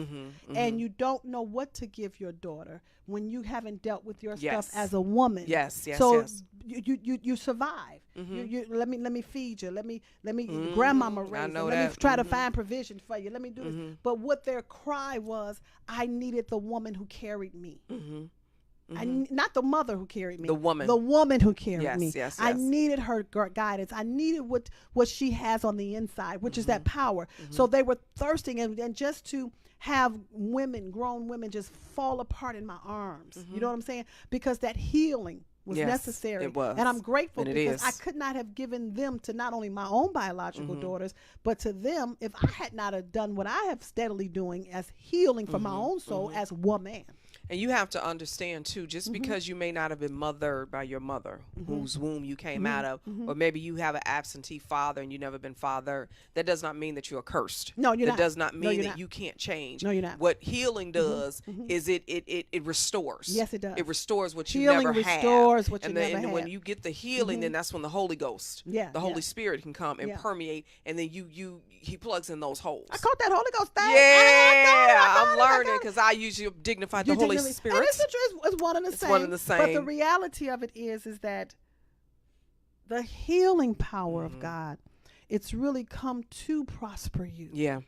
And you don't know what to give your daughter when you haven't dealt with your stuff as a woman. Yes. So you survive. You let me feed you. Let me grandmama raise you. Let me try to find provision for you. Let me do this. But what their cry was, I needed the woman who carried me. Not the mother who carried me. The woman who carried me. Yes. I needed her guidance. I needed what she has on the inside, which is that power. So they were thirsting, and just to have grown women just fall apart in my arms. You know what I'm saying? Because that healing was necessary. It was. And I'm grateful And because I could not have given them to not only my own biological daughters, but to them if I had not have done what I have steadily doing as healing for my own soul as woman. And you have to understand too, just because you may not have been mothered by your mother, whose womb you came out of, or maybe you have an absentee father and you never been fathered, that does not mean that you're cursed. No, you're that not. does not No, mean you're that not. you can't change. No, you're not. What healing does is it restores. Yes, it does. It restores what you Healing never had. restores what you and never and when had. you get the healing, then that's when the Holy Ghost, the Holy Spirit can come and permeate, and then he plugs in those holes. I caught that Holy Ghost thing. I'm learning because I usually dignify the Holy Spirit. And it's one and the same. One and the same. But the reality of it is that the healing power of God, it's really come to prosper you. Yeah.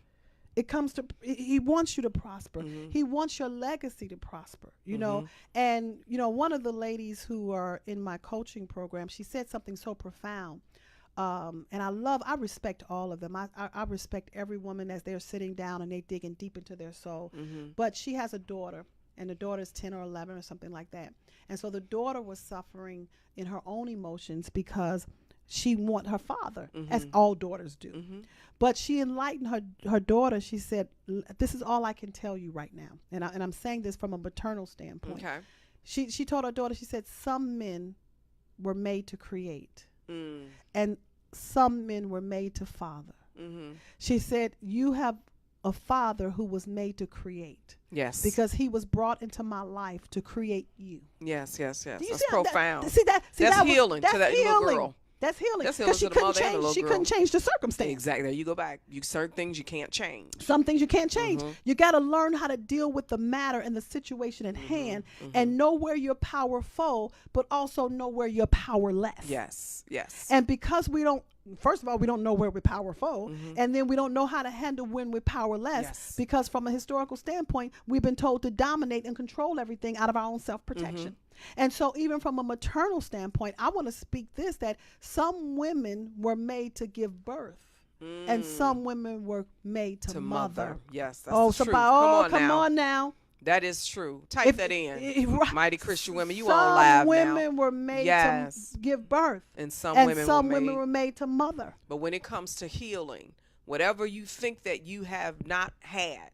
It comes to, he wants you to prosper. He wants your legacy to prosper, you know. And, you know, one of the ladies who are in my coaching program, she said something so profound. And I respect all of them. I respect every woman as they're sitting down and they digging deep into their soul. But she has a daughter, and the daughter's 10 or 11 or something like that. And so the daughter was suffering in her own emotions because she want her father, as all daughters do. But she enlightened her daughter. She said, "This is all I can tell you right now." And I'm saying this from a maternal standpoint. Okay. She told her daughter, she said, "Some men were made to create, and some men were made to father." She said, "You have a father who was made to create." Yes. Because he was brought into my life to create you. Yes. Do you That's see how profound. that's healing to that little girl. That's healing. That's healing Because to the mother and the little she girl. couldn't change the circumstance. Exactly. There you go back. Certain things you can't change. Some things you can't change. You got to learn how to deal with the matter and the situation at hand, and know where you're powerful, but also know where you're powerless. Yes. And because we don't, first of all, we don't know where we're powerful, and then we don't know how to handle when we're powerless. Yes. Because from a historical standpoint, we've been told to dominate and control everything out of our own self-protection. And so even from a maternal standpoint, I want to speak this, that some women were made to give birth, and some women were made to mother. Yes, that's the truth. Come on now. That is true. Type that in. Right. Mighty Christian women, you on live now. Some women were made to give birth, and some women were made to mother. But when it comes to healing, whatever you think that you have not had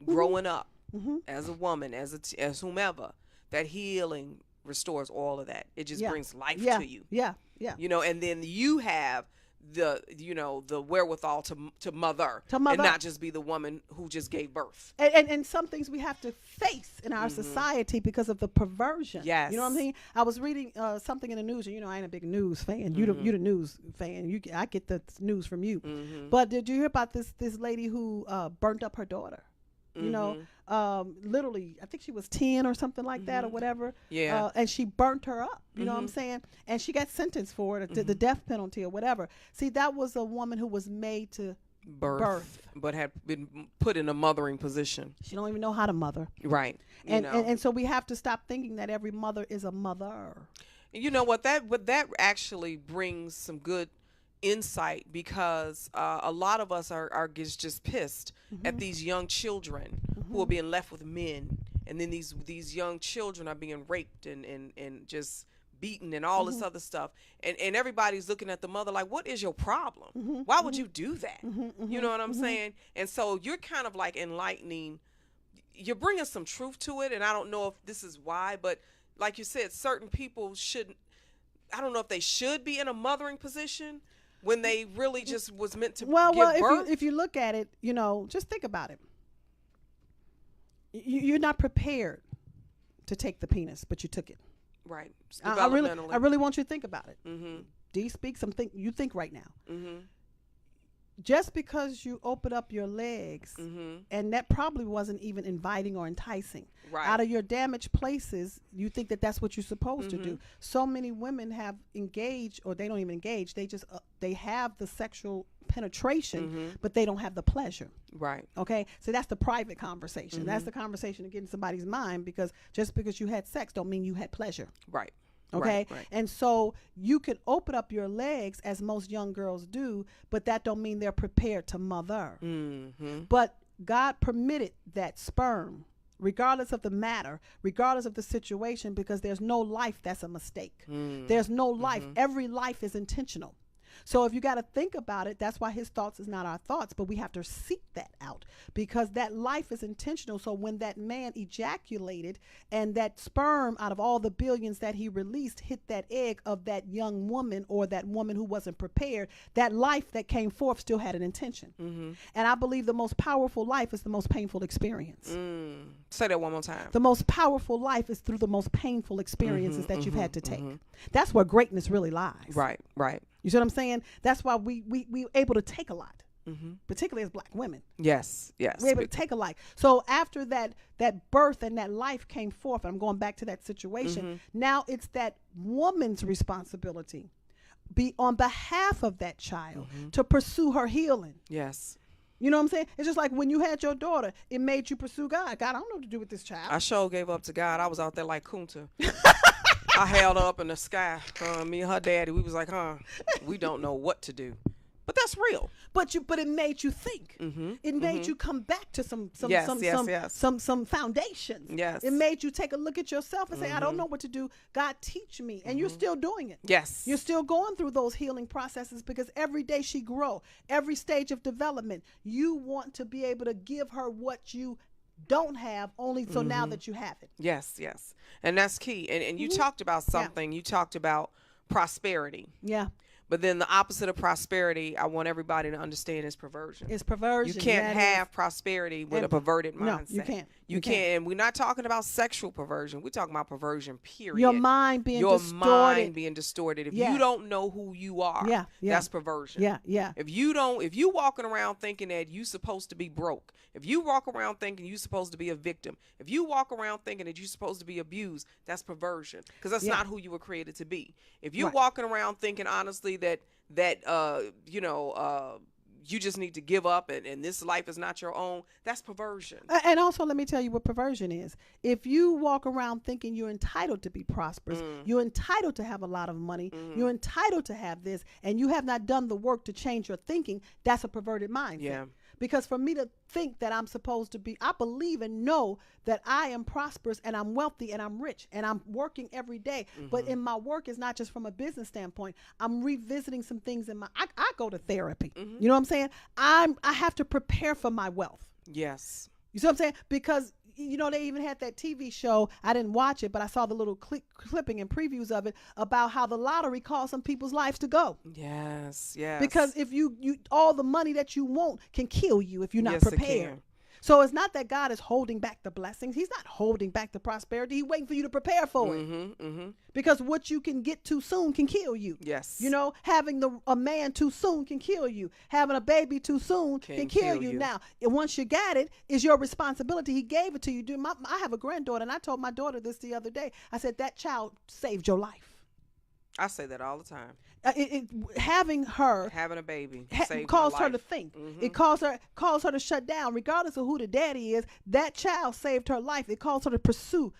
growing up as a woman, as whomever, that healing restores all of that. It just brings life to you. Yeah. You know, and then you have the wherewithal to mother, and not just be the woman who just gave birth. And some things we have to face in our society because of the perversion. Yes. You know what I'm saying? I was reading something in the news, and you know I ain't a big news fan. You the news fan. I get the news from you. But did you hear about this lady who burnt up her daughter? You know, literally, I think she was 10 or something like that, or whatever. Yeah. And she burnt her up. You know what I'm saying? And she got sentenced for it, the death penalty or whatever. See, that was a woman who was made to birth, but had been put in a mothering position. She don't even know how to mother. Right. And so we have to stop thinking that every mother is a mother. You know what? That actually brings some good insight, because a lot of us are just pissed at these young children who are being left with men, and then these young children are being raped and just beaten and all this other stuff, and everybody's looking at the mother like, what is your problem? Why would you do that? You know what I'm saying? And so you're kind of like enlightening, you're bringing some truth to it, and I don't know if this is why, but like you said, certain people shouldn't, I don't know if they should be in a mothering position when they really just was meant to give birth. If you look at it, you know, just think about it. You're not prepared to take the penis, but you took it. Right. I really want you to think about it. Dee, speak something you think right now. Just because you open up your legs, and that probably wasn't even inviting or enticing. Right. Out of your damaged places, you think that that's what you're supposed to do. So many women have engaged, or they don't even engage. They just they have the sexual penetration, but they don't have the pleasure. Right. Okay. So that's the private conversation. That's the conversation to get in somebody's mind, because just because you had sex don't mean you had pleasure. Right. Okay. Right. And so you can open up your legs, as most young girls do, but that don't mean they're prepared to mother. But God permitted that sperm, regardless of the matter, regardless of the situation, because there's no life that's a mistake. There's no life. Every life is intentional. So if you got to think about it, that's why his thoughts is not our thoughts, but we have to seek that out, because that life is intentional. So when that man ejaculated and that sperm out of all the billions that he released hit that egg of that young woman, or that woman who wasn't prepared, that life that came forth still had an intention. And I believe the most powerful life is the most painful experience. Say that one more time. The most powerful life is through the most painful experiences that you've had to take. That's where greatness really lies. Right. You see what I'm saying? That's why we able to take a lot, particularly as black women. Yes. We're able to take a lot. So after that birth and that life came forth, and I'm going back to that situation, now it's that woman's responsibility be on behalf of that child to pursue her healing. Yes. You know what I'm saying? It's just like when you had your daughter, it made you pursue God. God, I don't know what to do with this child. I sure gave up to God. I was out there like Kunta. I held her up in the sky. Me and her daddy, we was like, we don't know what to do. But that's real. But it made you think. It made you come back to some foundations. Yes. It made you take a look at yourself and say, I don't know what to do. God, teach me. And you're still doing it. Yes. You're still going through those healing processes, because every day she grow, every stage of development, you want to be able to give her what you don't have, only so now that you have it. Yes. And that's key. And you talked about something. You talked about prosperity. Yeah. But then the opposite of prosperity, I want everybody to understand, is perversion. It's perversion. You can't have prosperity with a perverted mindset. No, you can't. You can't. And we're not talking about sexual perversion. We're talking about perversion, period. Your mind being distorted. Your mind being distorted. If you don't know who you are, that's perversion. Yeah. If you walking around thinking that you supposed to be broke, if you walk around thinking you supposed to be a victim, if you walk around thinking that you're supposed to be abused, that's perversion, because that's not who you were created to be. If you're walking around thinking honestly that you just need to give up and this life is not your own, that's perversion. And also, let me tell you what perversion is. If you walk around thinking you're entitled to be prosperous, you're entitled to have a lot of money, you're entitled to have this, and you have not done the work to change your thinking, that's a perverted mindset. Yeah. Because for me to think that I'm supposed to be, I believe and know that I am prosperous and I'm wealthy and I'm rich and I'm working every day. But in my work is not just from a business standpoint. I'm revisiting some things I go to therapy. You know what I'm saying? I have to prepare for my wealth. Yes. You see what I'm saying? Because they even had that TV show. I didn't watch it, but I saw the little clipping and previews of it about how the lottery caused some people's lives to go. Yes. Because if you all the money that you want can kill you if you're not prepared. So it's not that God is holding back the blessings. He's not holding back the prosperity. He's waiting for you to prepare for it. Because what you can get too soon can kill you. Yes. Having a man too soon can kill you. Having a baby too soon can kill you. Now, once you got it, it's your responsibility. He gave it to you. I have a granddaughter, and I told my daughter this the other day. I said, that child saved your life. I say that all the time. Having a baby caused her to think. It caused her to shut down, regardless of who the daddy is. That child saved her life. It caused her to pursue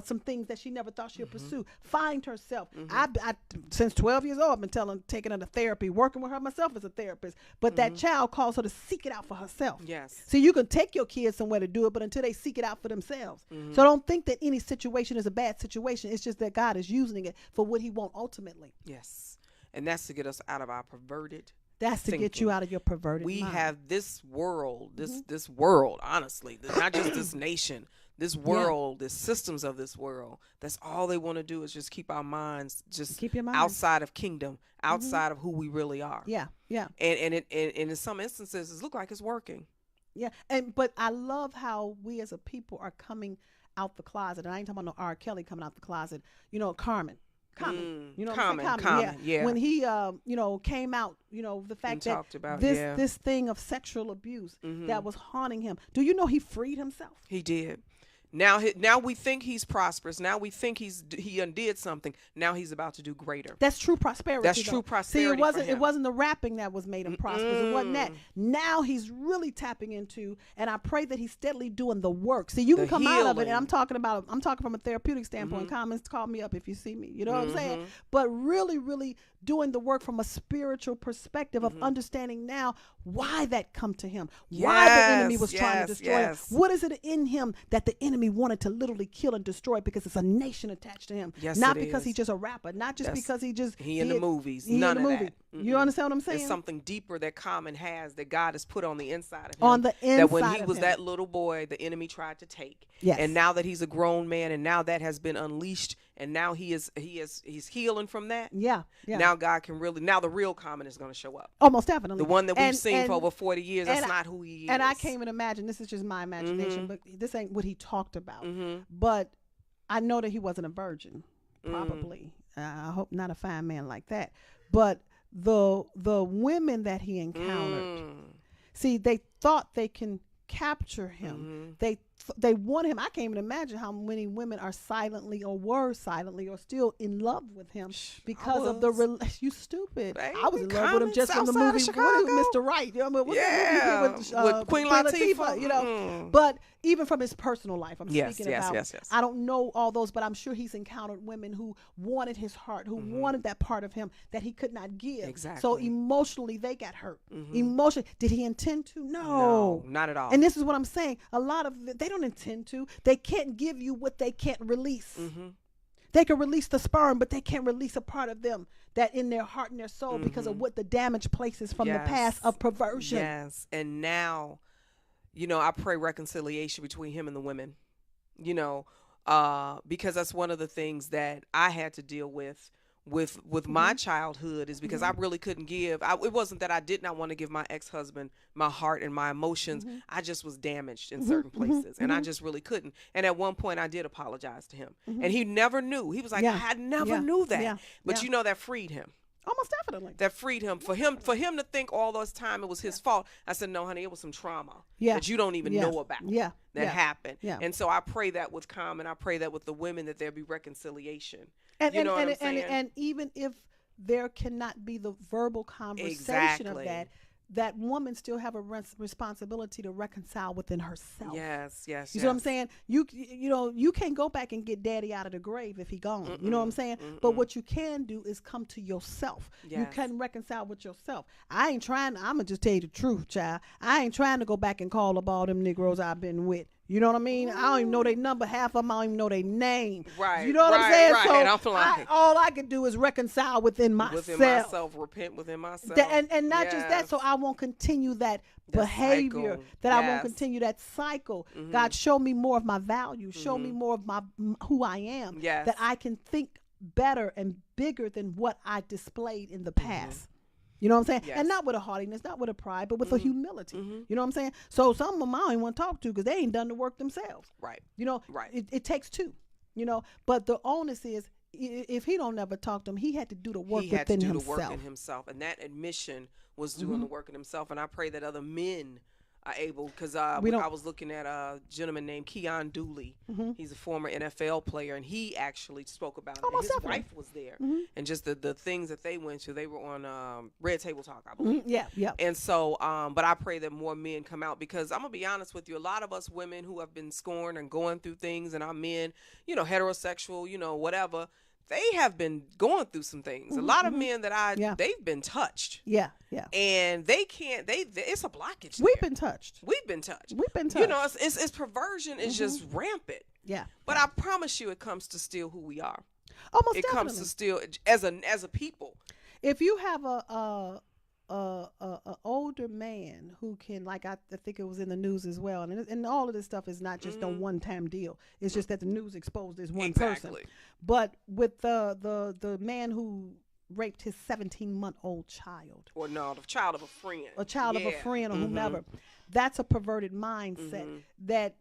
some things that she never thought she'd pursue. Find herself. I since 12 years old, I've been taking her to therapy, working with her myself as a therapist. But that child caused her to seek it out for herself. Yes. So you can take your kids somewhere to do it, but until they seek it out for themselves. So don't think that any situation is a bad situation. It's just that God is using it for what He wants ultimately. Yes. And that's to get us out of our perverted That's to thinking. Get you out of your perverted We mind. have this world, this world, honestly, not just this nation, this world, the systems of this world. That's all they want to do is just keep our minds outside of kingdom, outside of who we really are. Yeah. And in some instances, it looks like it's working. Yeah. But I love how we as a people are coming out the closet. And I ain't talking about no R. Kelly coming out the closet. Common. Common. Yeah. When he, came out, the fact that talked about, this thing of sexual abuse that was haunting him. Do you know he freed himself? He did. Now we think he's prosperous. Now we think he undid something. Now he's about to do greater. That's true prosperity. That's true prosperity. See, it wasn't the rapping that was made him prosperous. It wasn't that. Now he's really tapping into, and I pray that he's steadily doing the work. See, you can come out of it, and I'm talking from a therapeutic standpoint. Comments, call me up if you see me. You know what I'm saying? But really, really doing the work from a spiritual perspective of understanding now why that come to him, why the enemy was trying to destroy him. What is it in him that the enemy enemy wanted to literally kill and destroy because it's a nation attached to him. Yes, not it because is. he's just a rapper, not just because he in the movies. He None in the of movie. that. You understand what I'm saying? It's something deeper that Common has that God has put on the inside of him. On the inside that when he of was him. that little boy, the enemy tried to take. Yes. And now that he's a grown man, and now that has been unleashed, and now he's healing from that. Yeah. Now God can really. Now the real Common is going to show up. Almost definitely. The one that we've seen for over 40 years. That's not who he is. And I can't even imagine. This is just my imagination, but this ain't what he talked about. But I know that he wasn't a virgin, probably. I hope not a fine man like that. But the women that he encountered, see, they thought they can capture him. They want him. I can't even imagine how many women are silently or were silently or still in love with him because of the you stupid. Baby, I was in love with him just from the movie Mr. Right. You know, with Queen Latifah. You know, but even from his personal life, I'm Yes, speaking yes, about. yes, yes. I don't know all those, but I'm sure he's encountered women who wanted his heart, who wanted that part of him that he could not give. Exactly. So emotionally, they got hurt. Emotionally, did he intend to? No, not at all. And this is what I'm saying. A lot of they don't intend to. They can't give you what they can't release. They can release the sperm, but they can't release a part of them that in their heart and their soul because of what the damaged places from the past of perversion. Yes. And now, you know, I pray reconciliation between him and the women, you know, because that's one of the things that I had to deal with my childhood is because I really couldn't give. It wasn't that I did not want to give my ex-husband my heart and my emotions. I just was damaged in certain places, and I just really couldn't. And at one point, I did apologize to him, and he never knew. He was like, I never knew that. But you know, that freed him. Almost definitely. That freed him. For him to think all this time it was his fault. I said, no, honey, it was some trauma that you don't even know about. That happened. And so I pray that with Common. I pray that with the women that there be reconciliation. And, you know and, what I'm saying? and even if there cannot be the verbal conversation of that woman still have a responsibility to reconcile within herself. Yes. You see what I'm saying? You know, you can't go back and get daddy out of the grave if he gone. You know what I'm saying? But what you can do is come to yourself. You can reconcile with yourself. I'm going to just tell you the truth, child. I ain't trying to go back and call up all them Negroes I've been with. You know what I mean? I don't even know their number. Half of them I don't even know their name. Right. You know what I'm saying? Right. So and I'm like, all I can do is reconcile within myself. Repent within myself. And not just that, so I won't continue that behavior, that I won't continue that cycle. God, show me more of my value. Show me more of my who I am. That I can think better and bigger than what I displayed in the past. You know what I'm saying? And not with a haughtiness, not with a pride, but with a humility. You know what I'm saying? So some of them I don't even want to talk to because they ain't done the work themselves. Right. You know, it takes two, you know, but the onus is if he don't never talk to him, he had to do the work within himself. He had to do the work in himself. And that admission was doing the work in himself. And I pray that other men are able, because I was looking at a gentleman named Keon Dooley. He's a former NFL player, and he actually spoke about it. His wife was there, and just the things that they went through. They were on Red Table Talk, I believe. And so, but I pray that more men come out, because I'm gonna be honest with you. A lot of us women who have been scorned and going through things, and our men, you know, heterosexual, you know, whatever. They have been going through some things. A lot of men that they've been touched. And they can't. It's a blockage. We've been touched. You know, it's perversion is just rampant. But I promise you, it comes to steal who we are. Almost it definitely. comes to steal as a people. If you have a older man who can, like I think it was in the news as well, and all of this stuff is not just a one-time deal. It's just that the news exposed this one person. But with the man who raped his 17-month-old child, or no, the child of a friend, of a friend, or whomever, that's a perverted mindset. That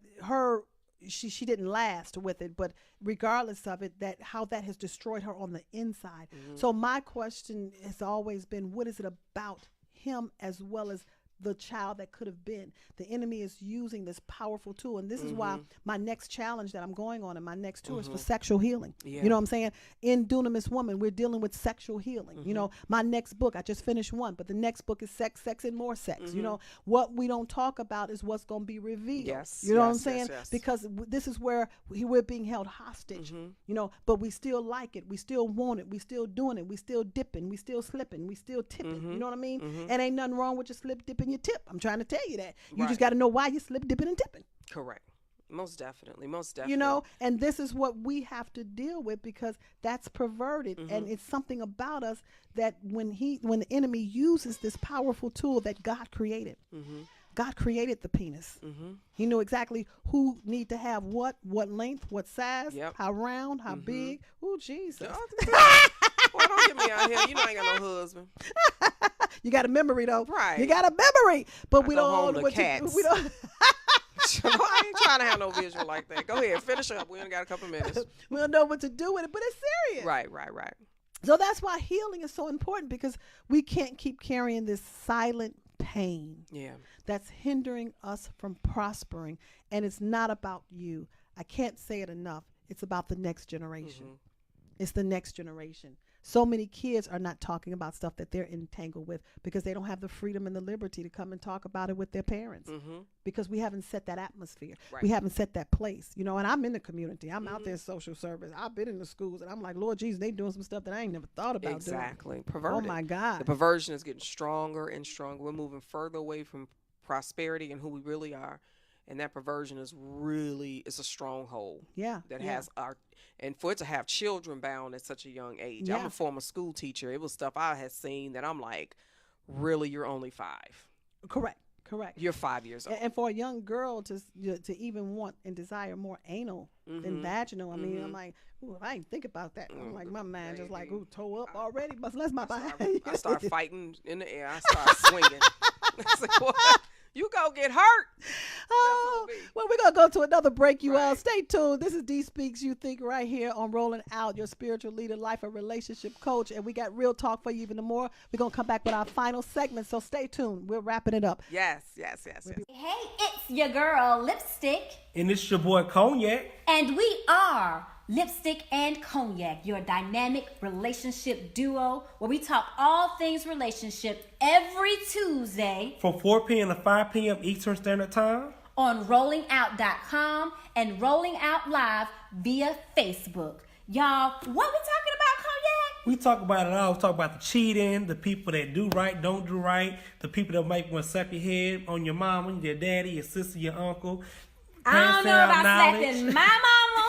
she didn't last with it, but regardless of it, that how that has destroyed her on the inside. So my question has always been, what is it about him as well as the child that could have been? The enemy is using this powerful tool, and this is why my next challenge that I'm going on in my next tour is for sexual healing. You know what I'm saying? In Dunamis Woman, we're dealing with sexual healing. You know, my next book, I just finished one, but the next book is Sex, and More Sex. You know, what we don't talk about is what's going to be revealed. You know what I'm saying? Because this is where we're being held hostage. You know, but we still like it. We still want it. We still doing it. We still dipping. We still slipping. We still tipping. You know what I mean? And ain't nothing wrong with your slip, dipping, your tip. I'm trying to tell you that. You just got to know why you slip, dipping, and tipping. Correct. Most definitely. Most definitely. You know, and this is what we have to deal with, because that's perverted. And it's something about us that when the enemy uses this powerful tool that God created, God created the penis. He knew exactly who need to have what length, what size, how round, how big. Oh, Jesus. Boy, don't get me out here. You know I ain't got no husband. You got a memory, though. Right. You got a memory. But we go don't home know to what cats. we don't. I ain't trying to have no visual like that. Go ahead. Finish up. We only got a couple minutes. We don't know what to do with it, but it's serious. Right. So that's why healing is so important, because we can't keep carrying this silent pain that's hindering us from prospering. And it's not about you. I can't say it enough. It's about the next generation. It's the next generation. So many kids are not talking about stuff that they're entangled with because they don't have the freedom and the liberty to come and talk about it with their parents, because we haven't set that atmosphere. We haven't set that place, you know. And I'm in the community. I'm out there in social service. I've been in the schools, and I'm like, Lord Jesus, they doing some stuff that I ain't never thought about Exactly. doing. Perverted. Oh, my God. The perversion is getting stronger and stronger. We're moving further away from prosperity and who we really are. And that perversion is really, it's a stronghold. That has and for it to have children bound at such a young age. I'm a former school teacher. It was stuff I had seen that I'm like, really, you're only 5. Correct. You're 5 years old. And for a young girl to even want and desire more anal than vaginal, I mean, I'm like, ooh, I didn't think about that. I'm like, my mind just like, ooh, toe up already. But let's my body. I start fighting in the air. I start swinging. I said, what? You go get hurt. Oh, well, we're going to go to another break, you all. Right. Stay tuned. This is Dee Speaks You Think right here on Rolling Out, your spiritual leader, life and relationship coach. And we got real talk for you even more. We're going to come back with our final segment, so stay tuned. We're wrapping it up. Yes. Hey, it's your girl, Lipstick. And it's your boy Cognac. And we are Lipstick and Cognac, your dynamic relationship duo, where we talk all things relationship every Tuesday From 4 p.m. to 5 p.m. Eastern Standard Time. on rollingout.com and Rolling Out Live via Facebook. Y'all, what we talking about, Cognac? We talk about it all. We talk about the cheating, the people that do right, don't do right, the people that might want to slap your head on your mama, your daddy, your sister, your uncle. I don't know about knowledge. slapping my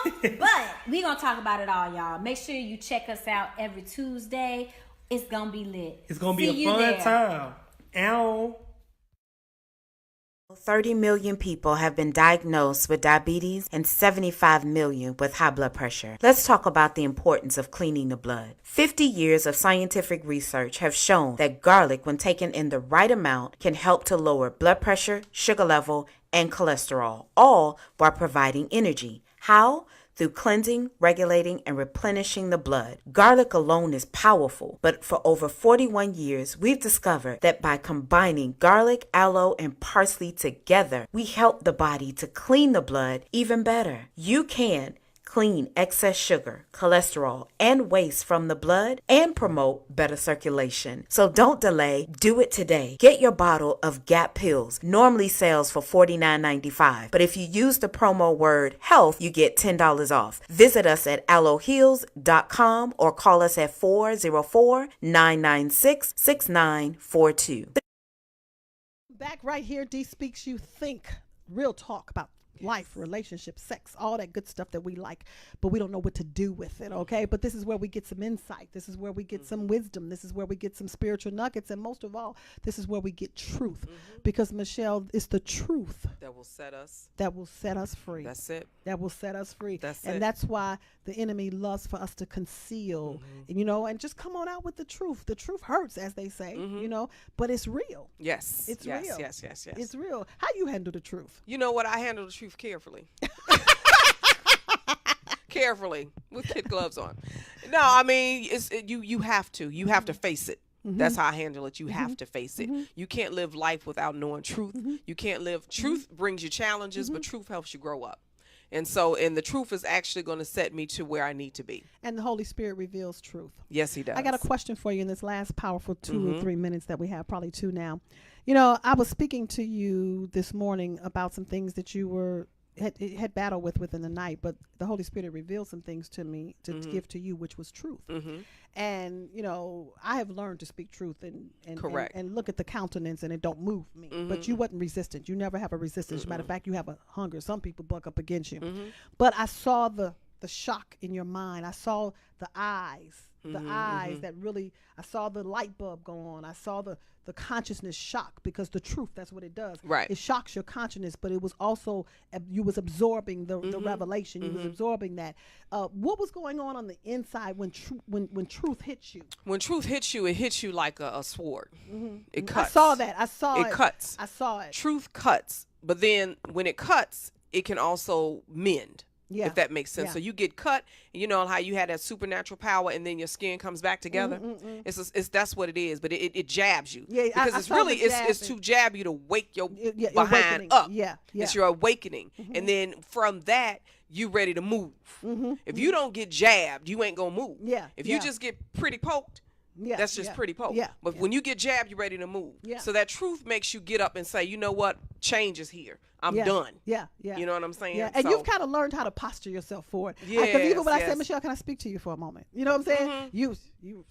mama, but we gonna talk about it all, y'all. Make sure you check us out every Tuesday. It's gonna be lit. It's going to be See a you fun there. time. Ow. 30 million people have been diagnosed with diabetes and 75 million with high blood pressure. Let's talk about the importance of cleaning the blood. 50 years of scientific research have shown that garlic, when taken in the right amount, can help to lower blood pressure, sugar level, and cholesterol, all while providing energy. How? Through cleansing, regulating, and replenishing the blood. Garlic alone is powerful, but for over 41 years, we've discovered that by combining garlic, aloe, and parsley together, we help the body to clean the blood even better. You can clean excess sugar, cholesterol, and waste from the blood and promote better circulation. So don't delay. Do it today. Get your bottle of Gap Pills. Normally sells for $49.95, but if you use the promo word HEALTH, you get $10 off. Visit us at aloeheals.com or call us at 404-996-6942. Back right here, Dee Speaks You Think. Real talk about life, relationship, sex, all that good stuff that we like, but we don't know what to do with it, okay? But this is where we get some insight. This is where we get some wisdom. This is where we get some spiritual nuggets. And most of all, this is where we get truth. Because, Michelle, it's the truth That will set us free. That's it. That will set us free. That's and it. that's why the enemy loves for us to conceal, and, you know, and just come on out with the truth. The truth hurts, as they say, you know, but it's real. Yes. It's yes, real. Yes. It's real. How you handle the truth? You know what? I handle the truth carefully. Carefully with kid gloves on. No, I mean, you have to face it. That's how I handle it. You have to face it. You can't live life without knowing truth. You can't live. Truth brings you challenges, but truth helps you grow up. And the truth is actually going to set me to where I need to be. And the Holy Spirit reveals truth. Yes, he does. I got a question for you in this last powerful 2 or 3 minutes that we have, probably 2 now. You know, I was speaking to you this morning about some things that you were had battled with within the night, but the Holy Spirit revealed some things to me to give to you, which was truth. And I have learned to speak truth and Correct. and look at the countenance, and it don't move me. But you wasn't resistant. You never have a resistance. Matter of fact, you have a hunger. Some people buck up against you. But I saw the shock in your mind. I saw the eyes. That really, I saw the light bulb go on. I saw the consciousness shock, because the truth, that's what it does. Right. It shocks your consciousness, but it was also, you was absorbing the revelation. You was absorbing that. What was going on the inside when truth hits you? When truth hits you, it hits you like a sword. It cuts. I saw that. I saw it. It cuts. I saw it. Truth cuts, but then when it cuts, it can also mend. Yeah. If that makes sense. Yeah. So you get cut, and you know how you had that supernatural power, and then your skin comes back together. It's that's what it is. But it jabs you. Yeah, because I it's saw really the jab it's to jab you to wake your behind awakening. up. Yeah. It's your awakening, and then from that you ready to move. If you don't get jabbed, you ain't gonna move. Yeah. If you just get pretty poked. Yeah, that's just pretty poke. Yeah, but when you get jabbed, you're ready to move. Yeah. So that truth makes you get up and say, you know what? Change is here. I'm done. Yeah. You know what I'm saying? Yeah. And so, you've kind of learned how to posture yourself for it. Yes, even when I yes. said, Michelle, can I speak to you for a moment? You know what I'm saying? You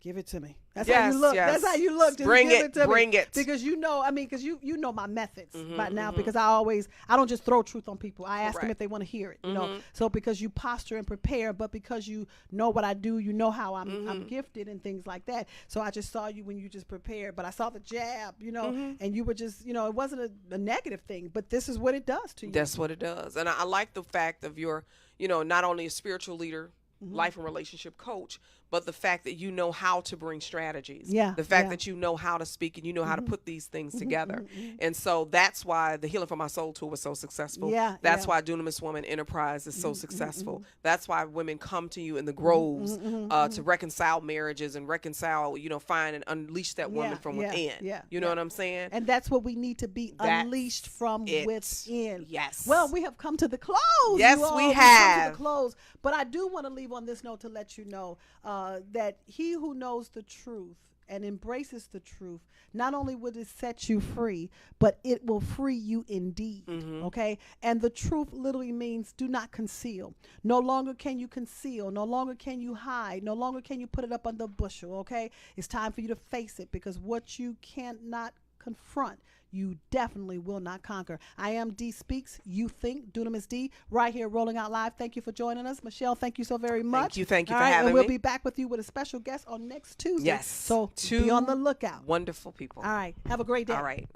give it to me. That's how Yes, you look. yes. That's how you look. Just Bring give it, to bring me. it. Because you know my methods by now, because I don't just throw truth on people. I ask them Correct. if they want to hear it, you know. So because you posture and prepare, but because you know what I do, you know how I'm gifted and things like that. So I just saw you when you just prepared, but I saw the jab, and you were just, it wasn't a negative thing, but this is what it does to you. That's what it does. And I like the fact of your, not only a spiritual leader, life and relationship coach, but the fact that you know how to bring strategies. Yeah. The fact that you know how to speak and you know how to put these things together. And so that's why the Healing for My Soul tour was so successful. Yeah. That's why Dunamis Woman Enterprise is so successful. That's why women come to you in the groves to reconcile marriages and reconcile, find and unleash that woman from within. You know what I'm saying? And that's what we need to be That's unleashed from within. Yes. Well, we have come to the close. Yes, you all. we We've have. come to the close. But I do want to leave on this note to let you know that he who knows the truth and embraces the truth, not only will it set you free, but it will free you indeed. Okay? And the truth literally means do not conceal. No longer can you conceal. No longer can you hide. No longer can you put it up under a bushel. Okay? It's time for you to face it, because what you cannot confront, you definitely will not conquer. I am Dee Speaks. You think Dunamis Dee, right here, Rolling Out Live. Thank you for joining us, Michelle. Thank you so very much. Thank you for All right, having and we'll me. be back with you with a special guest on next Tuesday. Yes. So be on the lookout. Wonderful people. All right. Have a great day. All right.